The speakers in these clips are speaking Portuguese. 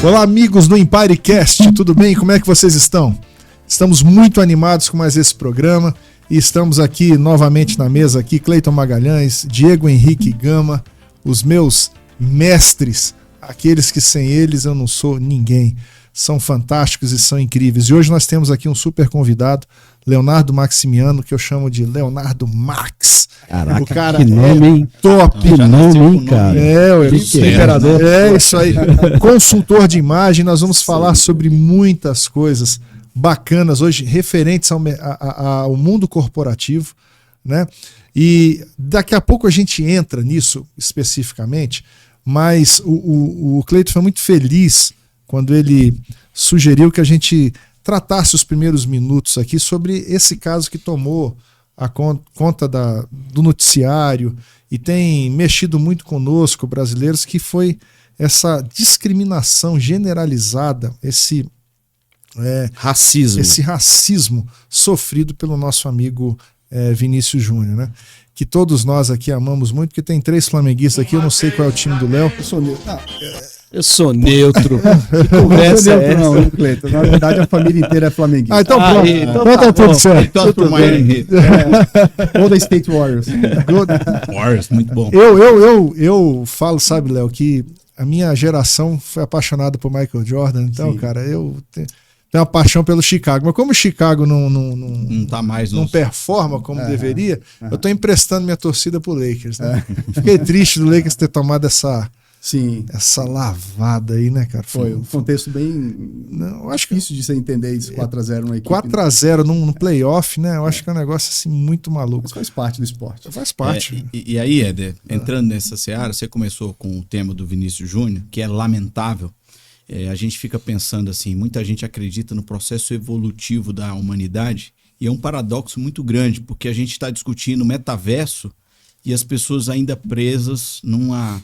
Olá, amigos do EmpireCast, tudo bem? Como é que vocês estão? Estamos muito animados com mais esse programa e estamos aqui novamente na mesa aqui, Cleiton Magalhães, Diego Henrique Gama, os meus mestres, aqueles que sem eles eu não sou ninguém. São fantásticos e são incríveis. E hoje nós temos aqui um super convidado, Leonardo Maximiano, que eu chamo de Leonardo Max. Caraca, o cara que nome, hein? Top. Que nome, hein, cara? Imperador. É isso aí. Consultor de imagem, nós vamos falar sobre muitas coisas bacanas hoje, referentes ao mundo corporativo, né? E daqui a pouco a gente entra nisso especificamente, mas o Cleiton foi muito feliz quando ele sugeriu que a gente tratasse os primeiros minutos aqui sobre esse caso que tomou a conta do noticiário e tem mexido muito conosco, brasileiros, que foi essa discriminação generalizada, esse racismo sofrido pelo nosso amigo Vinícius Júnior, né? Que todos nós aqui amamos muito, porque tem 3 flamenguistas aqui, eu não sei qual é o time do Léo. Eu sou neutro. Que conversa é essa? Não, Cleiton. Na verdade, a família inteira é flamenguista. Então pronto. Então tá tudo certo. Golden State Warriors. Warriors, muito bom. Eu falo, sabe, Léo, que a minha geração foi apaixonada por Michael Jordan, então, sim, cara, eu tenho uma paixão pelo Chicago. Mas como o Chicago não tá mais não performa como deveria, eu tô emprestando minha torcida pro Lakers, né? Fiquei triste do Lakers ter tomado essa lavada aí, né, cara? Foi um contexto bem acho difícil de você entender isso, 4-0 na equipe. 4-0 no playoff, né? Eu acho que é um negócio assim muito maluco. Mas faz parte do esporte. Faz parte. E aí, Éder, entrando nessa seara, você começou com o tema do Vinícius Júnior, que é lamentável. A gente fica pensando assim, muita gente acredita no processo evolutivo da humanidade e é um paradoxo muito grande, porque a gente está discutindo metaverso e as pessoas ainda presas numa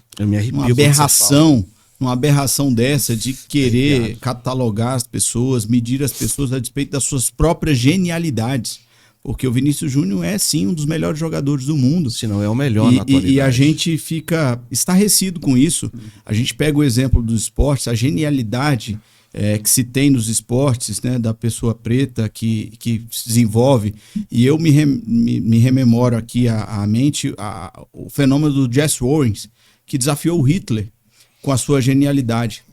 aberração dessa de querer catalogar as pessoas, medir as pessoas a despeito das suas próprias genialidades. Porque o Vinícius Júnior é sim um dos melhores jogadores do mundo. Se não é o melhor na atualidade. E a gente fica estarrecido com isso. A gente pega o exemplo dos esportes, a genialidade que se tem nos esportes, né, da pessoa preta que se desenvolve. E eu me rememoro aqui à mente o fenômeno do Jesse Owens, que desafiou o Hitler com a sua genialidade.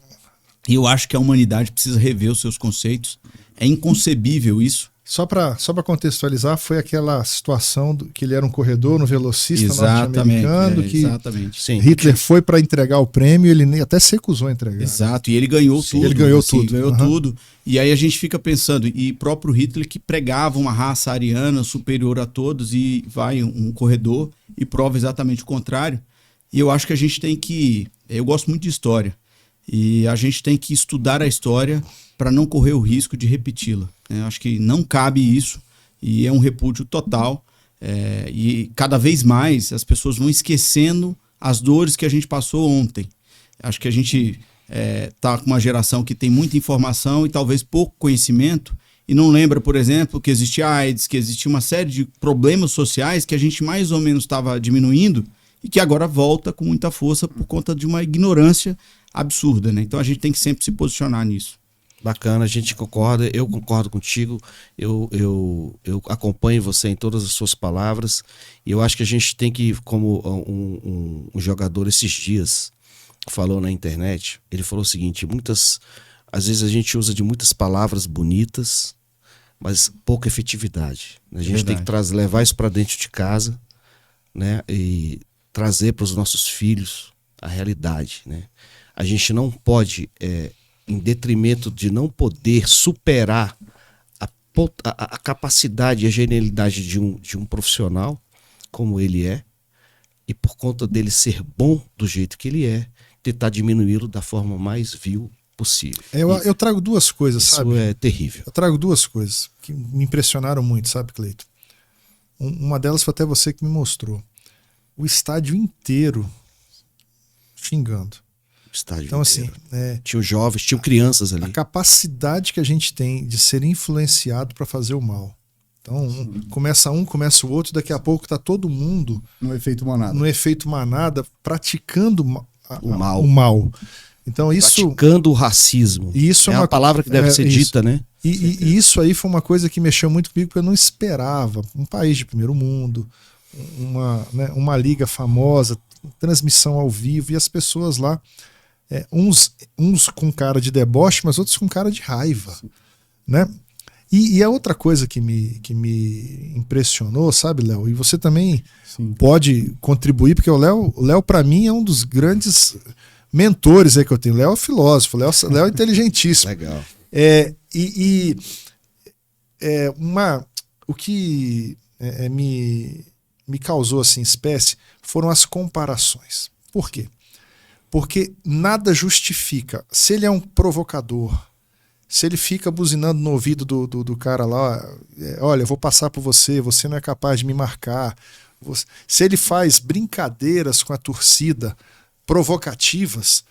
E eu acho que a humanidade precisa rever os seus conceitos. É inconcebível isso. Só para contextualizar, foi aquela situação que ele era um corredor, um velocista norte-americano, que Hitler foi para entregar o prêmio, ele até se recusou a entregar. Exato, e ele ganhou tudo. Ele ganhou tudo. E aí a gente fica pensando, e próprio Hitler que pregava uma raça ariana superior a todos, e vai um corredor e prova exatamente o contrário. E eu acho que a gente tem que... Eu gosto muito de história. E a gente tem que estudar a história para não correr o risco de repeti-la. Acho que não cabe isso e é um repúdio total. E cada vez mais as pessoas vão esquecendo as dores que a gente passou ontem. Acho que a gente está com uma geração que tem muita informação e talvez pouco conhecimento e não lembra, por exemplo, que existia AIDS, que existia uma série de problemas sociais que a gente mais ou menos estava diminuindo e que agora volta com muita força por conta de uma ignorância absurda, né? Então a gente tem que sempre se posicionar nisso. Bacana, a gente concorda, eu concordo contigo, eu acompanho você em todas as suas palavras e eu acho que a gente tem que, como um jogador esses dias falou na internet, ele falou o seguinte, às vezes a gente usa de muitas palavras bonitas, mas pouca efetividade. A gente tem que levar isso para dentro de casa, né, e trazer para os nossos filhos a realidade, né? A gente não pode, em detrimento de não poder superar a capacidade e a genialidade de um profissional, como ele é, e por conta dele ser bom do jeito que ele é, tentar diminuí-lo da forma mais vil possível. Eu trago duas coisas, sabe? Isso é terrível. Eu trago duas coisas que me impressionaram muito, sabe, Cleiton? Uma delas foi até você que me mostrou. O estádio inteiro xingando. Então, assim, tinham jovens, tinham crianças ali. A capacidade que a gente tem de ser influenciado para fazer o mal. Então, começa o outro, daqui a pouco está todo mundo no efeito manada. praticando o mal. Então isso... Praticando o racismo. Isso é uma palavra que deve ser dita, né? E isso aí foi uma coisa que mexeu muito comigo, porque eu não esperava. Um país de primeiro mundo, uma liga famosa, transmissão ao vivo, e as pessoas lá, uns com cara de deboche, mas outros com cara de raiva, né? E a outra coisa que me impressionou, sabe, Léo? E você também pode contribuir, porque o Léo para mim é um dos grandes mentores aí que eu tenho. Léo é filósofo, Léo é inteligentíssimo. Legal. O que me causou assim espécie foram as comparações. Por quê? Porque nada justifica. Se ele é um provocador, se ele fica buzinando no ouvido do cara lá, olha, eu vou passar por você, você não é capaz de me marcar. Se ele faz brincadeiras com a torcida provocativas,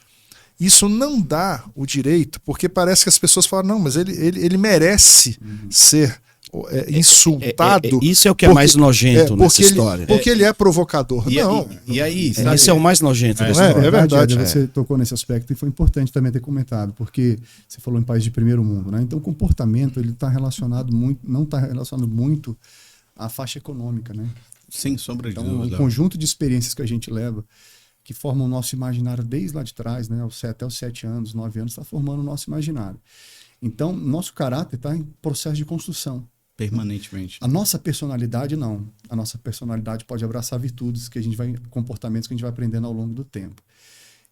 isso não dá o direito, porque parece que as pessoas falam, não, mas ele merece ser insultado. Isso é o que é mais nojento nessa história. Porque ele é provocador. E aí, sabe? Esse é o mais nojento dessa É verdade. verdade. Você tocou nesse aspecto e foi importante também ter comentado, porque você falou em país de primeiro mundo, né? Então o comportamento ele está relacionado muito, não está relacionado muito à faixa econômica, né? Sem sombra de Então, dúvida. um conjunto de experiências que a gente leva, que formam o nosso imaginário desde lá de trás, né? Até os 7 anos, 9 anos, está formando o nosso imaginário. Então, nosso caráter está em processo de construção. Permanentemente. A nossa personalidade, não. A nossa personalidade pode abraçar virtudes, comportamentos que a gente vai aprendendo ao longo do tempo.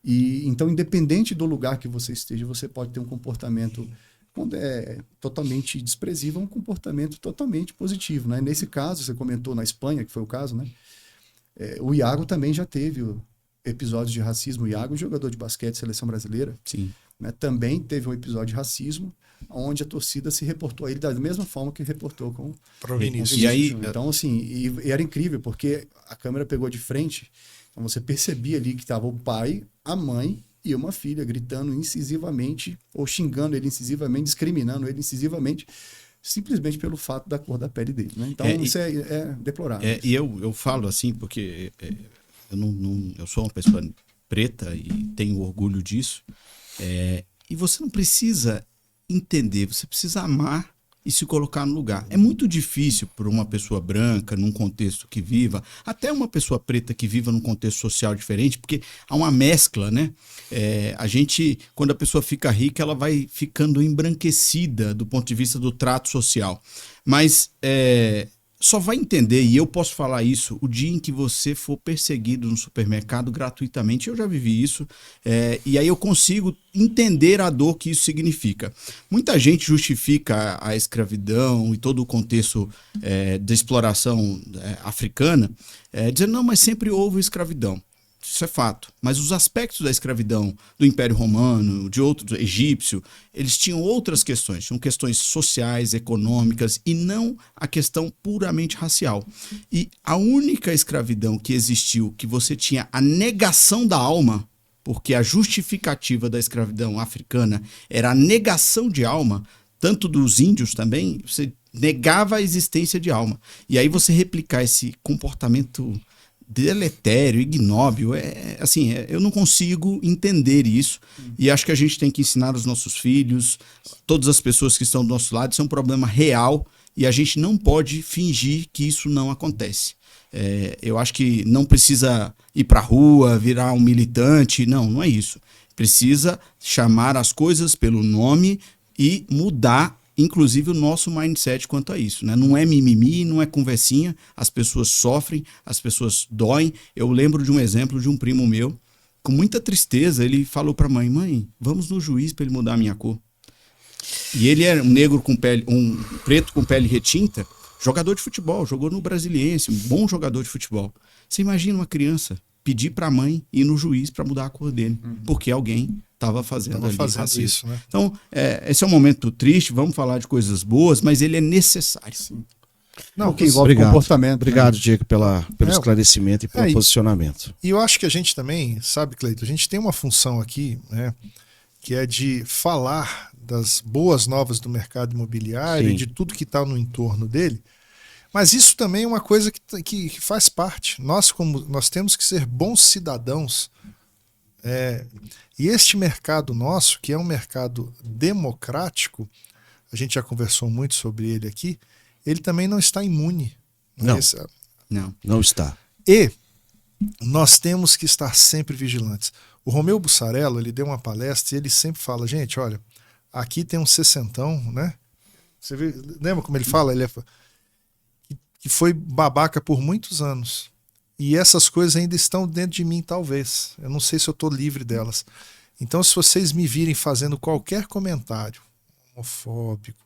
E então, independente do lugar que você esteja, você pode ter um comportamento, quando é totalmente desprezível, um comportamento totalmente positivo, né? Nesse caso, você comentou na Espanha, que foi o caso, né? O Iago também já teve episódios de racismo. O Iago, jogador de basquete, seleção brasileira, Sim. né? Também teve um episódio de racismo, onde a torcida se reportou a ele da mesma forma que reportou com o Vinícius. E aí, então, assim, e era incrível, porque a câmera pegou de frente, então você percebia ali que estava o pai, a mãe e uma filha gritando incisivamente, ou xingando ele incisivamente, discriminando ele incisivamente, simplesmente pelo fato da cor da pele dele, né? Então, isso é deplorável. E eu falo assim, porque eu sou uma pessoa preta e tenho orgulho disso, e você não precisa entender, você precisa amar e se colocar no lugar. É muito difícil para uma pessoa branca, num contexto que viva, até uma pessoa preta que viva num contexto social diferente, porque há uma mescla, né? A gente, quando a pessoa fica rica, ela vai ficando embranquecida do ponto de vista do trato social. Mas só vai entender, e eu posso falar isso, o dia em que você for perseguido no supermercado gratuitamente. Eu já vivi isso, e aí eu consigo entender a dor que isso significa. Muita gente justifica a escravidão e todo o contexto da exploração africana, dizendo, não, mas sempre houve escravidão. Isso é fato. Mas os aspectos da escravidão do Império Romano, de outros, egípcio, eles tinham outras questões. Tinham questões sociais, econômicas e não a questão puramente racial. E a única escravidão que existiu, que você tinha a negação da alma, porque a justificativa da escravidão africana era a negação de alma, tanto dos índios também, você negava a existência de alma. E aí você replicar esse comportamento deletério, ignóbil, eu não consigo entender isso, e acho que a gente tem que ensinar os nossos filhos, todas as pessoas que estão do nosso lado, isso é um problema real, e a gente não pode fingir que isso não acontece. Eu acho que não precisa ir para a rua, virar um militante, não é isso. Precisa chamar as coisas pelo nome e mudar inclusive o nosso mindset quanto a isso, né? Não é mimimi, não é conversinha, as pessoas sofrem, as pessoas doem. Eu lembro de um exemplo de um primo meu, com muita tristeza, ele falou para a mãe, vamos no juiz para ele mudar a minha cor. E ele era um negro com pele, um preto com pele retinta, jogador de futebol, jogou no Brasiliense, um bom jogador de futebol. Você imagina uma criança pedir para a mãe ir no juiz para mudar a cor dele, porque alguém estava fazendo racismo. Isso, né? Então, esse é um momento triste, vamos falar de coisas boas, mas ele é necessário. Sim. Não, que envolve comportamento. Obrigado, Diego, pelo esclarecimento e pelo posicionamento. E eu acho que a gente também, sabe, Cleito, a gente tem uma função aqui, né, que é de falar das boas novas do mercado imobiliário, sim, e de tudo que está no entorno dele. Mas isso também é uma coisa que faz parte. Nós temos que ser bons cidadãos E este mercado nosso, que é um mercado democrático, a gente já conversou muito sobre ele aqui, ele também não está imune. Não. Não está. E nós temos que estar sempre vigilantes. O Romeu Bussarello, ele deu uma palestra e ele sempre fala, gente, olha, aqui tem um sessentão, né? Você lembra como ele fala? Ele que foi babaca por muitos anos. E essas coisas ainda estão dentro de mim, talvez. Eu não sei se eu estou livre delas. Então, se vocês me virem fazendo qualquer comentário homofóbico,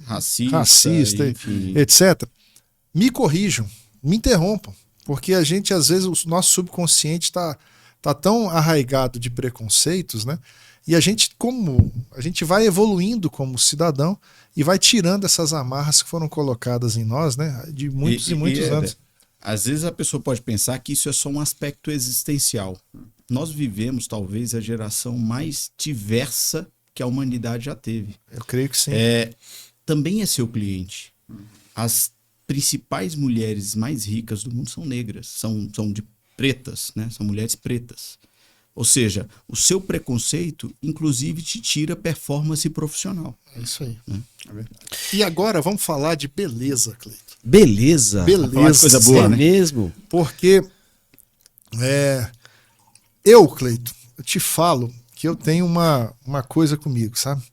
racista, enfim, etc., me corrijam, me interrompam. Porque a gente, às vezes, o nosso subconsciente tá tão arraigado de preconceitos, né? E a gente vai evoluindo como cidadão e vai tirando essas amarras que foram colocadas em nós, né? De muitos e muitos anos. Às vezes a pessoa pode pensar que isso é só um aspecto existencial. Nós vivemos, talvez, a geração mais diversa que a humanidade já teve. Eu creio que sim. Também é seu cliente. As principais mulheres mais ricas do mundo são negras, são de pretas, né? São mulheres pretas. Ou seja, o seu preconceito, inclusive, te tira performance profissional. É isso aí. Né? É verdade. E agora vamos falar de beleza, Cleiton. Beleza. Beleza. De coisa boa, É né? mesmo? Porque eu, Cleiton, eu te falo que eu tenho uma coisa comigo, sabe?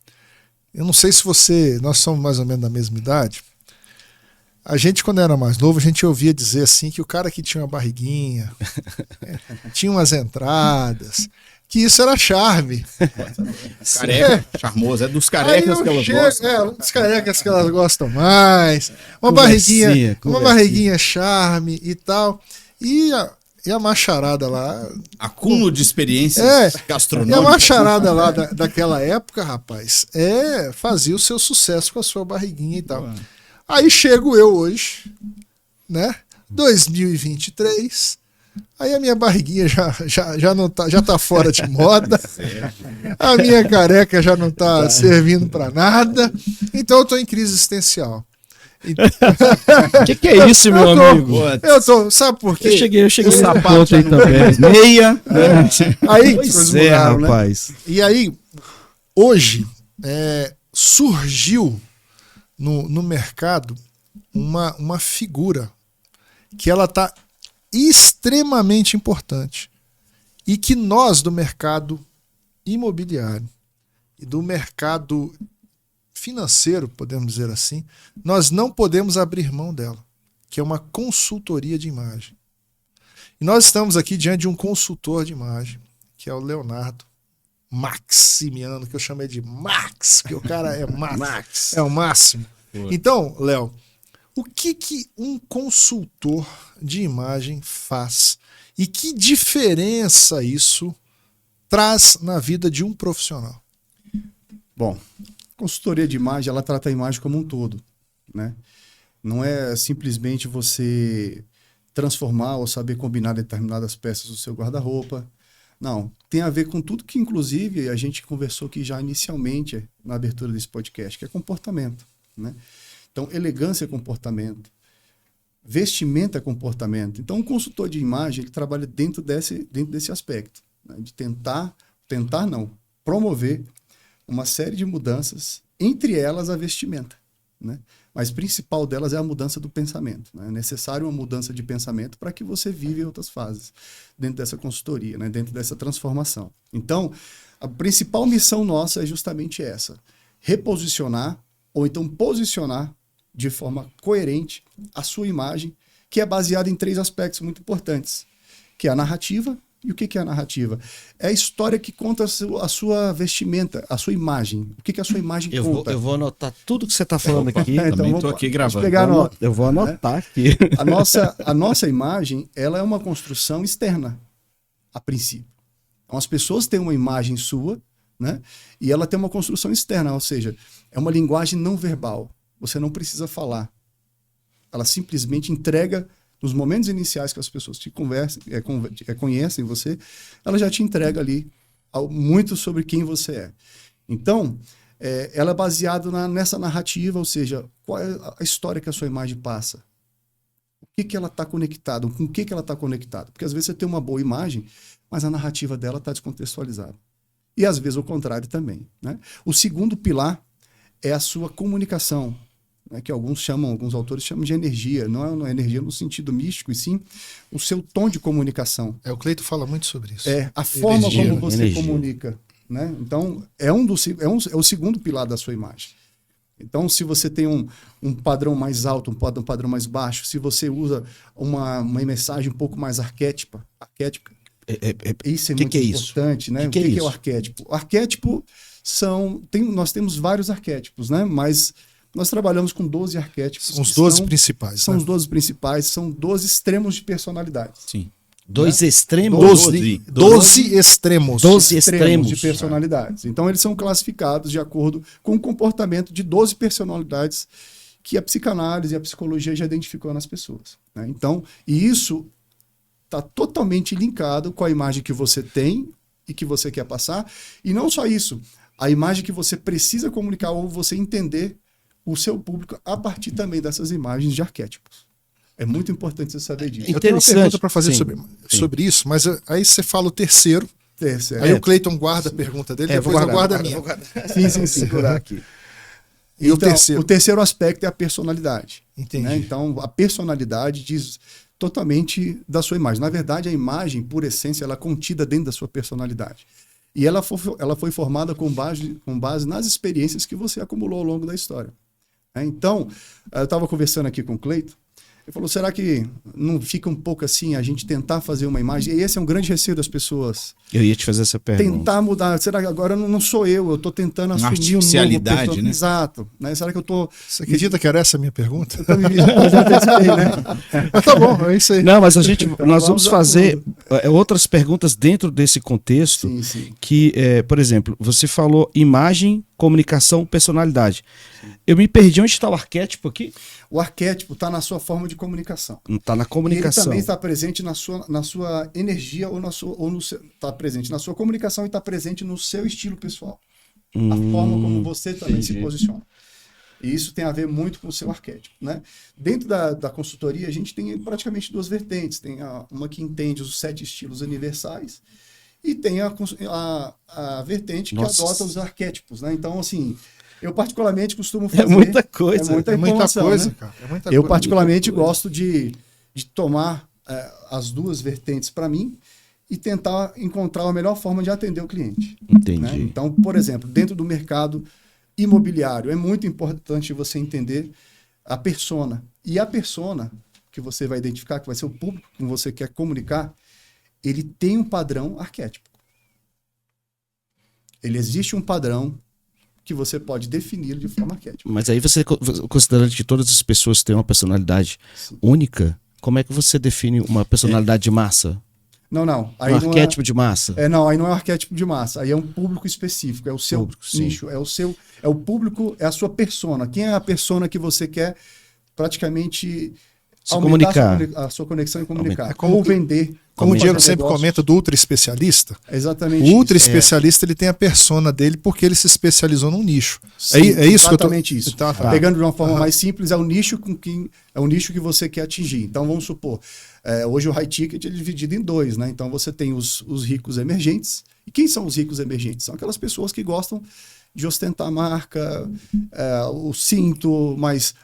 Eu não sei se nós somos mais ou menos da mesma idade. A gente, quando era mais novo, a gente ouvia dizer assim que o cara que tinha uma barriguinha, tinha umas entradas, que isso era charme. Careca, charmoso, é dos carecas que elas gostam. Um dos carecas que elas gostam mais. Uma barriguinha charme e tal. E a macharada lá. Acúmulo de experiências E a gastronômicas. macharada lá daquela época, rapaz, fazia o seu sucesso com a sua barriguinha e tal. Aí chego eu hoje, né? 2023. Aí a minha barriguinha já não tá, já tá fora de moda. A minha careca já não tá servindo para nada. Então eu tô em crise existencial. O que é isso, meu amigo? Sabe por quê? Eu cheguei O nesse sapato ponto aí também. meia. Aí, Pois é, rapaz. E aí, hoje, surgiu no mercado uma figura que ela está extremamente importante e que nós do mercado imobiliário e do mercado financeiro, podemos dizer assim, nós não podemos abrir mão dela, que é uma consultoria de imagem. E nós estamos aqui diante de um consultor de imagem, que é o Leonardo Maximiano, que eu chamei de Max, porque o cara é Max. É o máximo. Então, Léo, o que um consultor de imagem faz e que diferença isso traz na vida de um profissional? Bom, consultoria de imagem, ela trata a imagem como um todo, né? Não é simplesmente você transformar ou saber combinar determinadas peças do seu guarda-roupa. Não, tem a ver com tudo que, inclusive, a gente conversou aqui já inicialmente na abertura desse podcast, que é comportamento, né? Então, elegância é comportamento, vestimenta é comportamento. Então, um consultor de imagem, ele trabalha dentro desse aspecto, né? De promover uma série de mudanças, entre elas a vestimenta, né? Mas principal delas é a mudança do pensamento, né? É necessário uma mudança de pensamento para que você viva em outras fases dentro dessa consultoria, né? Dentro dessa transformação. Então, a principal missão nossa é justamente essa: reposicionar ou então posicionar de forma coerente a sua imagem, que é baseada em 3 aspectos muito importantes, que é a narrativa. E o que é a narrativa? É a história que conta a sua vestimenta, a sua imagem. O que a sua imagem conta? Eu vou anotar tudo que você está falando aqui. Então, Também estou aqui gravando. Eu vou anotar aqui. A nossa imagem, ela é uma construção externa, a princípio. Então, as pessoas têm uma imagem sua, né? E ela tem uma construção externa, ou seja, é uma linguagem não verbal. Você não precisa falar. Ela simplesmente entrega, nos momentos iniciais que as pessoas te conhecem você, ela já te entrega ali muito sobre quem você é. Então, ela é baseada nessa narrativa, ou seja, qual é a história que a sua imagem passa? que ela está conectada, com o que ela está conectada. Porque às vezes você tem uma boa imagem, mas a narrativa dela está descontextualizada. E às vezes o contrário também, né? O segundo pilar é a sua comunicação, né? Que alguns autores chamam de energia. Não é uma energia no sentido místico, e sim o seu tom de comunicação. O Cleito fala muito sobre isso. É a forma Energia, como você energia. comunica, né? Então, é o segundo pilar da sua imagem. Então, se você tem um padrão mais alto, um padrão mais baixo, se você usa uma mensagem um pouco mais arquétipa, isso é muito importante, né? O que é o arquétipo? O arquétipo nós temos vários arquétipos, né? Mas nós trabalhamos com 12 arquétipos. São os 12 principais. São né? os 12 principais, são 12 extremos de personalidade. Sim. 2 extremos? 12 extremos. 12 extremos de personalidades. Então, eles são classificados de acordo com o comportamento de 12 personalidades que a psicanálise e a psicologia já identificou nas pessoas, né? Então, e isso está totalmente linkado com a imagem que você tem e que você quer passar. E não só isso, a imagem que você precisa comunicar ou você entender o seu público a partir também dessas imagens de arquétipos. É muito importante você saber disso. Eu tenho uma pergunta para fazer sobre isso, mas aí você fala o terceiro. Aí o Cleiton guarda a pergunta dele, depois eu guardo a minha. Sim. Segurar aqui. E então, o terceiro? O terceiro aspecto é a personalidade. Entendi. Né? Então, a personalidade diz totalmente da sua imagem. Na verdade, a imagem, por essência, ela é contida dentro da sua personalidade. E ela foi formada com base nas experiências que você acumulou ao longo da história. Então, eu estava conversando aqui com o Cleiton. Ele falou, será que não fica um pouco assim a gente tentar fazer uma imagem? E esse é um grande receio das pessoas. Eu ia te fazer essa pergunta. Tentar mudar. Será que agora não sou eu estou tentando assumir artificialidade, um novo né? Exato. Né? Será que eu estou... Você acredita que era essa a minha pergunta? Eu já antecipei, né? Mas tá bom, é isso aí. Não, mas nós vamos fazer outras perguntas dentro desse contexto. Sim. Que, por exemplo, você falou imagem, comunicação, personalidade. Eu me perdi onde está o arquétipo aqui? O arquétipo está na sua forma de comunicação. Está na comunicação. E ele também está presente na sua energia está presente na sua comunicação e está presente no seu estilo pessoal. A forma como você também se posiciona. E isso tem a ver muito com o seu arquétipo, né? Dentro da consultoria, a gente tem praticamente duas vertentes. Tem uma que entende os 7 estilos universais e tem a vertente que adota os arquétipos, né? Então, assim, eu particularmente costumo fazer... É muita coisa. É muita coisa, né? Cara. É muita eu coisa. particularmente gosto de tomar as duas vertentes para mim e tentar encontrar a melhor forma de atender o cliente. Entendi. Né? Então, por exemplo, dentro do mercado imobiliário, é muito importante você entender a persona. E a persona que você vai identificar, que vai ser o público que você quer comunicar, ele tem um padrão arquétipo. Ele existe um padrão que você pode definir de forma arquétipa. Mas aí você, considerando que todas as pessoas têm uma personalidade única, como é que você define uma personalidade de massa? Não. Aí Um arquétipo de massa? Não, aí não é um arquétipo de massa. Aí é um público específico, é o seu nicho, é o público, é a sua persona. Quem é a persona que você quer praticamente se comunicar? A sua conexão e comunicar. É como vender. Como o Diego sempre negócios. comenta do ultra especialista, Exatamente. o ultra especialista ele tem a persona dele porque ele se especializou num nicho. Sim, é isso que eu tô... Exatamente isso. Tá. Pegando de uma forma mais simples, é o nicho que você quer atingir. Então vamos supor, hoje o high ticket é dividido em 2, né? Então você tem os ricos emergentes. E quem são os ricos emergentes? São aquelas pessoas que gostam de ostentar a marca, um cinto mais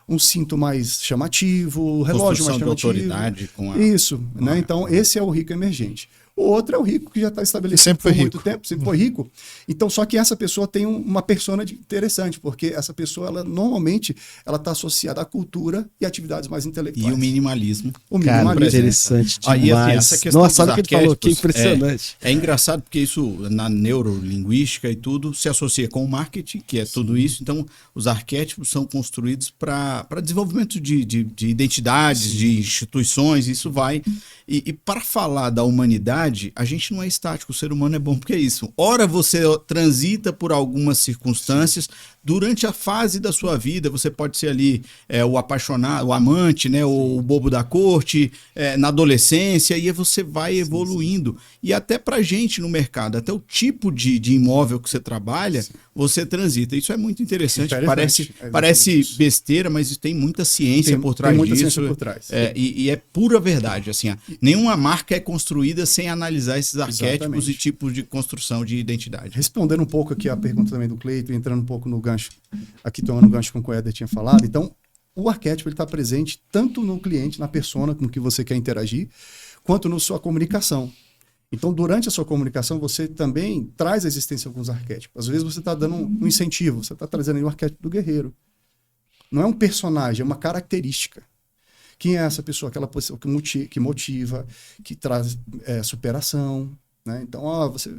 chamativo, o relógio mais chamativo. Autoridade com a... Isso, né? Então esse é o rico emergente. O outro é o rico que já está estabelecido sempre foi por muito rico. tempo, sempre foi rico. Então, só que essa pessoa tem uma persona interessante, porque essa pessoa, normalmente, ela está associada à cultura e atividades mais intelectuais. E o minimalismo. Cara, interessante demais. E assim, essa questão Nossa, olha o dos que ele falou, que arquétipos, impressionante. É engraçado porque isso, na neurolinguística e tudo, se associa com o marketing, que é tudo isso. Então, os arquétipos são construídos para desenvolvimento de identidades, de instituições, isso vai... E para falar da humanidade, a gente não é estático, o ser humano é bom porque é isso. Ora você transita por algumas circunstâncias, durante a fase da sua vida, você pode ser ali o apaixonado, o amante, né, o bobo da corte, na adolescência, e aí você vai evoluindo. E até pra gente no mercado, até o tipo de imóvel que você trabalha, você transita. Isso é muito interessante. Parece besteira, mas tem muita ciência por trás disso. Ciência por trás. E é pura verdade. Assim, nenhuma marca é construída sem analisar esses arquétipos e tipos de construção de identidade. Respondendo um pouco aqui a pergunta também do Cleiton, entrando um pouco no gancho, aqui tomando o gancho com o que o Éder tinha falado. Então, o arquétipo está presente tanto no cliente, na persona com que você quer interagir, quanto na sua comunicação. Então, durante a sua comunicação, você também traz a existência de alguns arquétipos. Às vezes você está dando um incentivo, você está trazendo aí o arquétipo do guerreiro. Não é um personagem, é uma característica. Quem é essa pessoa? Aquela pessoa que motiva, que traz superação. Né? Então, você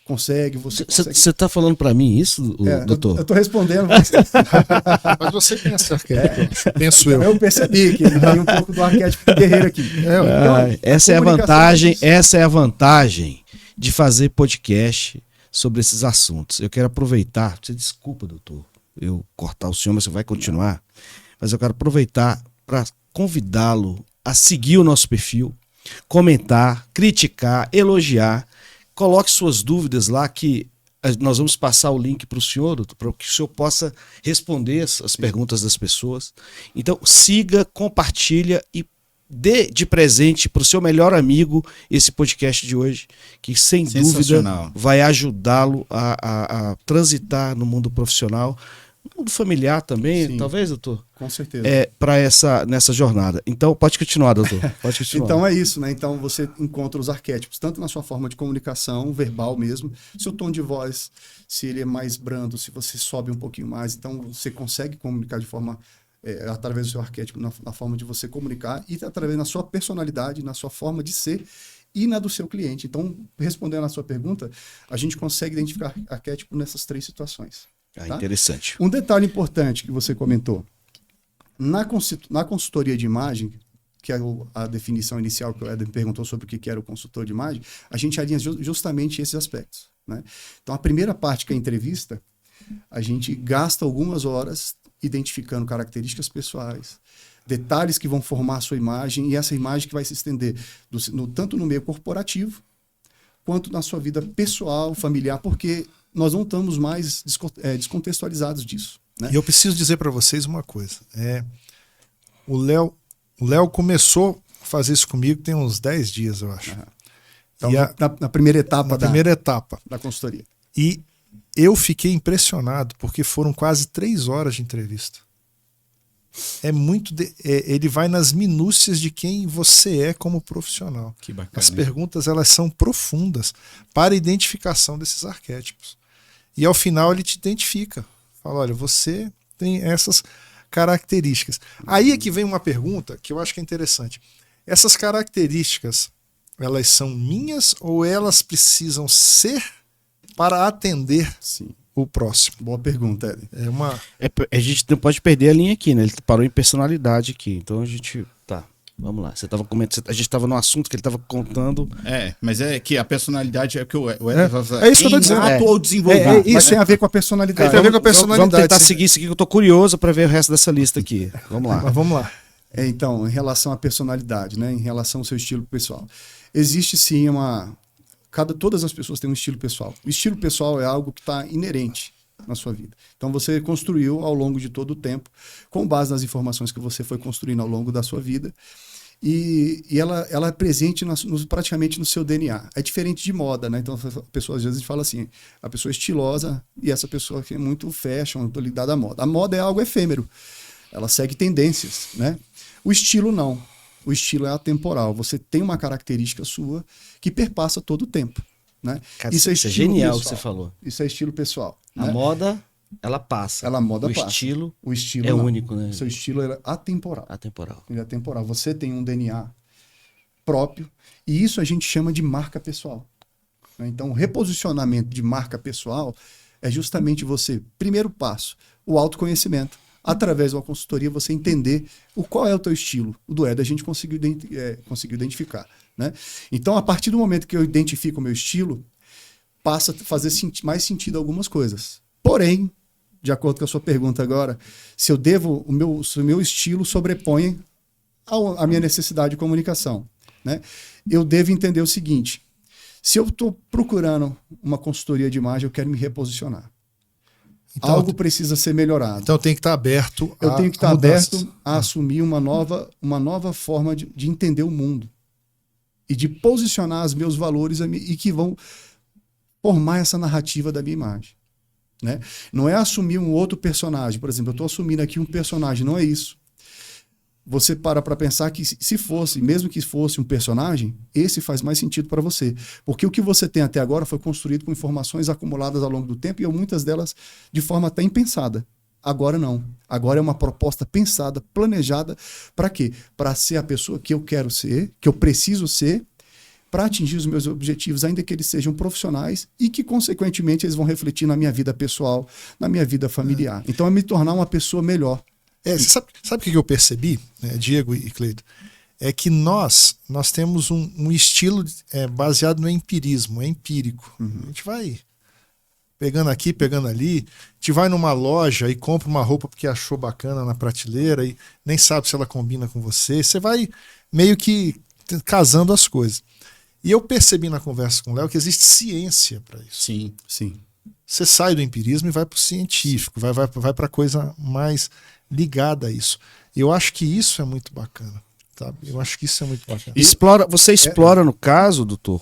consegue, você consegue. Você está falando para mim isso, doutor? Eu estou respondendo. Mas você tem esse arquétipo, penso eu. Eu percebi que tem um pouco do arquétipo do guerreiro aqui. Então, essa é a vantagem de fazer podcast sobre esses assuntos. Eu quero aproveitar, você desculpa, doutor, eu cortar o senhor, mas você vai continuar, mas eu quero aproveitar para convidá-lo a seguir o nosso perfil, comentar, criticar, elogiar. Coloque suas dúvidas lá que nós vamos passar o link para o senhor, para que o senhor possa responder as perguntas das pessoas. Então, siga, compartilha e dê de presente para o seu melhor amigo esse podcast de hoje, que sem dúvida vai ajudá-lo a transitar no mundo profissional, no mundo familiar também. Sim, talvez, doutor? Com certeza. Nessa jornada. Então, pode continuar, doutor. Pode continuar. Então é isso, né? Então você encontra os arquétipos, tanto na sua forma de comunicação, verbal mesmo, seu tom de voz, se ele é mais brando, se você sobe um pouquinho mais, então você consegue comunicar de forma, através do seu arquétipo, na forma de você comunicar, e através da sua personalidade, na sua forma de ser e na do seu cliente. Então, respondendo à sua pergunta, a gente consegue identificar arquétipo nessas 3 situações. Tá? Interessante. Um detalhe importante que você comentou. Na consultoria de imagem, que é a definição inicial que o Éder me perguntou sobre o que era o consultor de imagem, a gente alinha justamente esses aspectos. Né? Então, a primeira parte, que é a entrevista, a gente gasta algumas horas identificando características pessoais, detalhes que vão formar a sua imagem, e essa imagem que vai se estender tanto no meio corporativo, quanto na sua vida pessoal, familiar, porque nós não estamos mais descontextualizados disso. Né? E eu preciso dizer para vocês uma coisa. O Léo começou a fazer isso comigo tem uns 10 dias, eu acho. Então, na primeira etapa da consultoria. E eu fiquei impressionado, porque foram quase 3 horas de entrevista. Ele vai nas minúcias de quem você é como profissional. Que bacana. As perguntas, elas são profundas para a identificação desses arquétipos. E ao final ele te identifica. Fala, olha, você tem essas características. Aí é que vem uma pergunta que eu acho que é interessante. Essas características, elas são minhas ou elas precisam ser para atender o próximo? Boa pergunta, Éder. A gente não pode perder a linha aqui, né? Ele parou em personalidade aqui. Então a gente... Tá, vamos lá. Você estava comentando, a gente estava no assunto que ele estava contando. Mas é que a personalidade é que o Éder é isso que eu tô dizendo. Ou desenvolver. Isso tem a ver com a personalidade. Tem a ver com a personalidade. Vamos tentar seguir isso aqui, que eu tô curioso para ver o resto dessa lista aqui. Vamos lá. Mas vamos lá. Então, em relação à personalidade, né? Em relação ao seu estilo pessoal. Existe sim todas as pessoas têm um estilo pessoal. O estilo pessoal é algo que está inerente na sua vida. Então você construiu ao longo de todo o tempo, com base nas informações que você foi construindo ao longo da sua vida, e ela é presente praticamente no seu DNA. É diferente de moda, né? Então a pessoa às vezes fala assim, a pessoa é estilosa e essa pessoa que é muito fashion, muito ligada à moda. A moda é algo efêmero, ela segue tendências, né? O estilo não. O estilo é atemporal. Você tem uma característica sua que perpassa todo o tempo. Né? Cara, isso é genial o que você falou. Isso é estilo pessoal. A moda, ela passa. O estilo é único, né? O seu estilo é atemporal. Ele é atemporal. Você tem um DNA próprio e isso a gente chama de marca pessoal. Então, o reposicionamento de marca pessoal é justamente você, primeiro passo, o autoconhecimento. Através de uma consultoria, você entender qual é o teu estilo. O do Éder a gente conseguiu identificar. Né? Então, a partir do momento que eu identifico o meu estilo, passa a fazer mais sentido algumas coisas. Porém, de acordo com a sua pergunta agora, se o meu estilo sobrepõe a minha necessidade de comunicação, né? Eu devo entender o seguinte: se eu estou procurando uma consultoria de imagem, eu quero me reposicionar. Então, Algo precisa ser melhorado. Então tem que estar aberto. Eu tenho que estar mudanças. aberto a assumir uma nova forma de entender o mundo e de posicionar os meus valores e que vão formar essa narrativa da minha imagem, né? Não é assumir um outro personagem. Por exemplo, eu estou assumindo aqui um personagem, não é isso. Você para pensar que se fosse, mesmo que fosse um personagem, esse faz mais sentido para você. Porque o que você tem até agora foi construído com informações acumuladas ao longo do tempo e muitas delas de forma até impensada. Agora não. Agora é uma proposta pensada, planejada. Para quê? Para ser a pessoa que eu quero ser, que eu preciso ser, para atingir os meus objetivos, ainda que eles sejam profissionais e que, consequentemente, eles vão refletir na minha vida pessoal, na minha vida familiar. Então, é me tornar uma pessoa melhor. Você sabe o que eu percebi, né, Diego e Cleito? É que nós temos um estilo baseado no empirismo, é empírico. A gente vai pegando aqui, pegando ali, a gente vai numa loja e compra uma roupa porque achou bacana na prateleira e nem sabe se ela combina com você. Você vai meio que casando as coisas. E eu percebi na conversa com o Léo que existe ciência para isso. Sim. Sim. Você sai do empirismo e vai para o científico, vai para a coisa mais ligada a isso. Eu acho que isso é muito bacana. Sabe? Eu acho que isso é muito bacana. Você explora, no caso, doutor,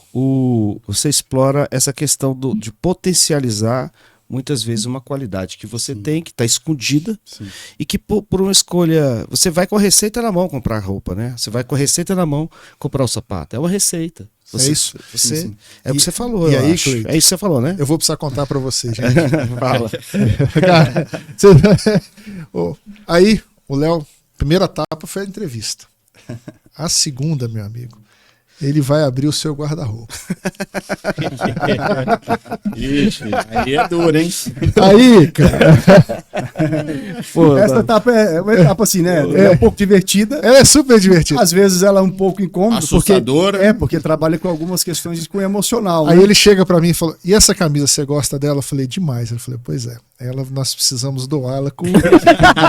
você explora essa questão de potencializar muitas vezes uma qualidade que você tem, que está escondida. Sim. E que por uma escolha... Você vai com a receita na mão comprar roupa, né? Você vai com a receita na mão comprar o sapato. É uma receita. É isso. Sim. É o que você falou. E aí, é isso que você falou, né? Eu vou precisar contar para você, gente. Fala. Cara, aí, o Léo, primeira etapa foi a entrevista. A segunda, meu amigo, ele vai abrir o seu guarda-roupa. Ixi, aí é duro, hein? Aí, cara. Pô, essa etapa é uma etapa assim, né? É um pouco divertida. Ela é super divertida. Às vezes ela é um pouco incômoda. Assustadora. Porque trabalha com algumas questões com emocional. Aí né? ele chega pra mim e falou: e essa camisa, você gosta dela? Eu falei: demais. Ele falou: pois é. Nós precisamos doá-la com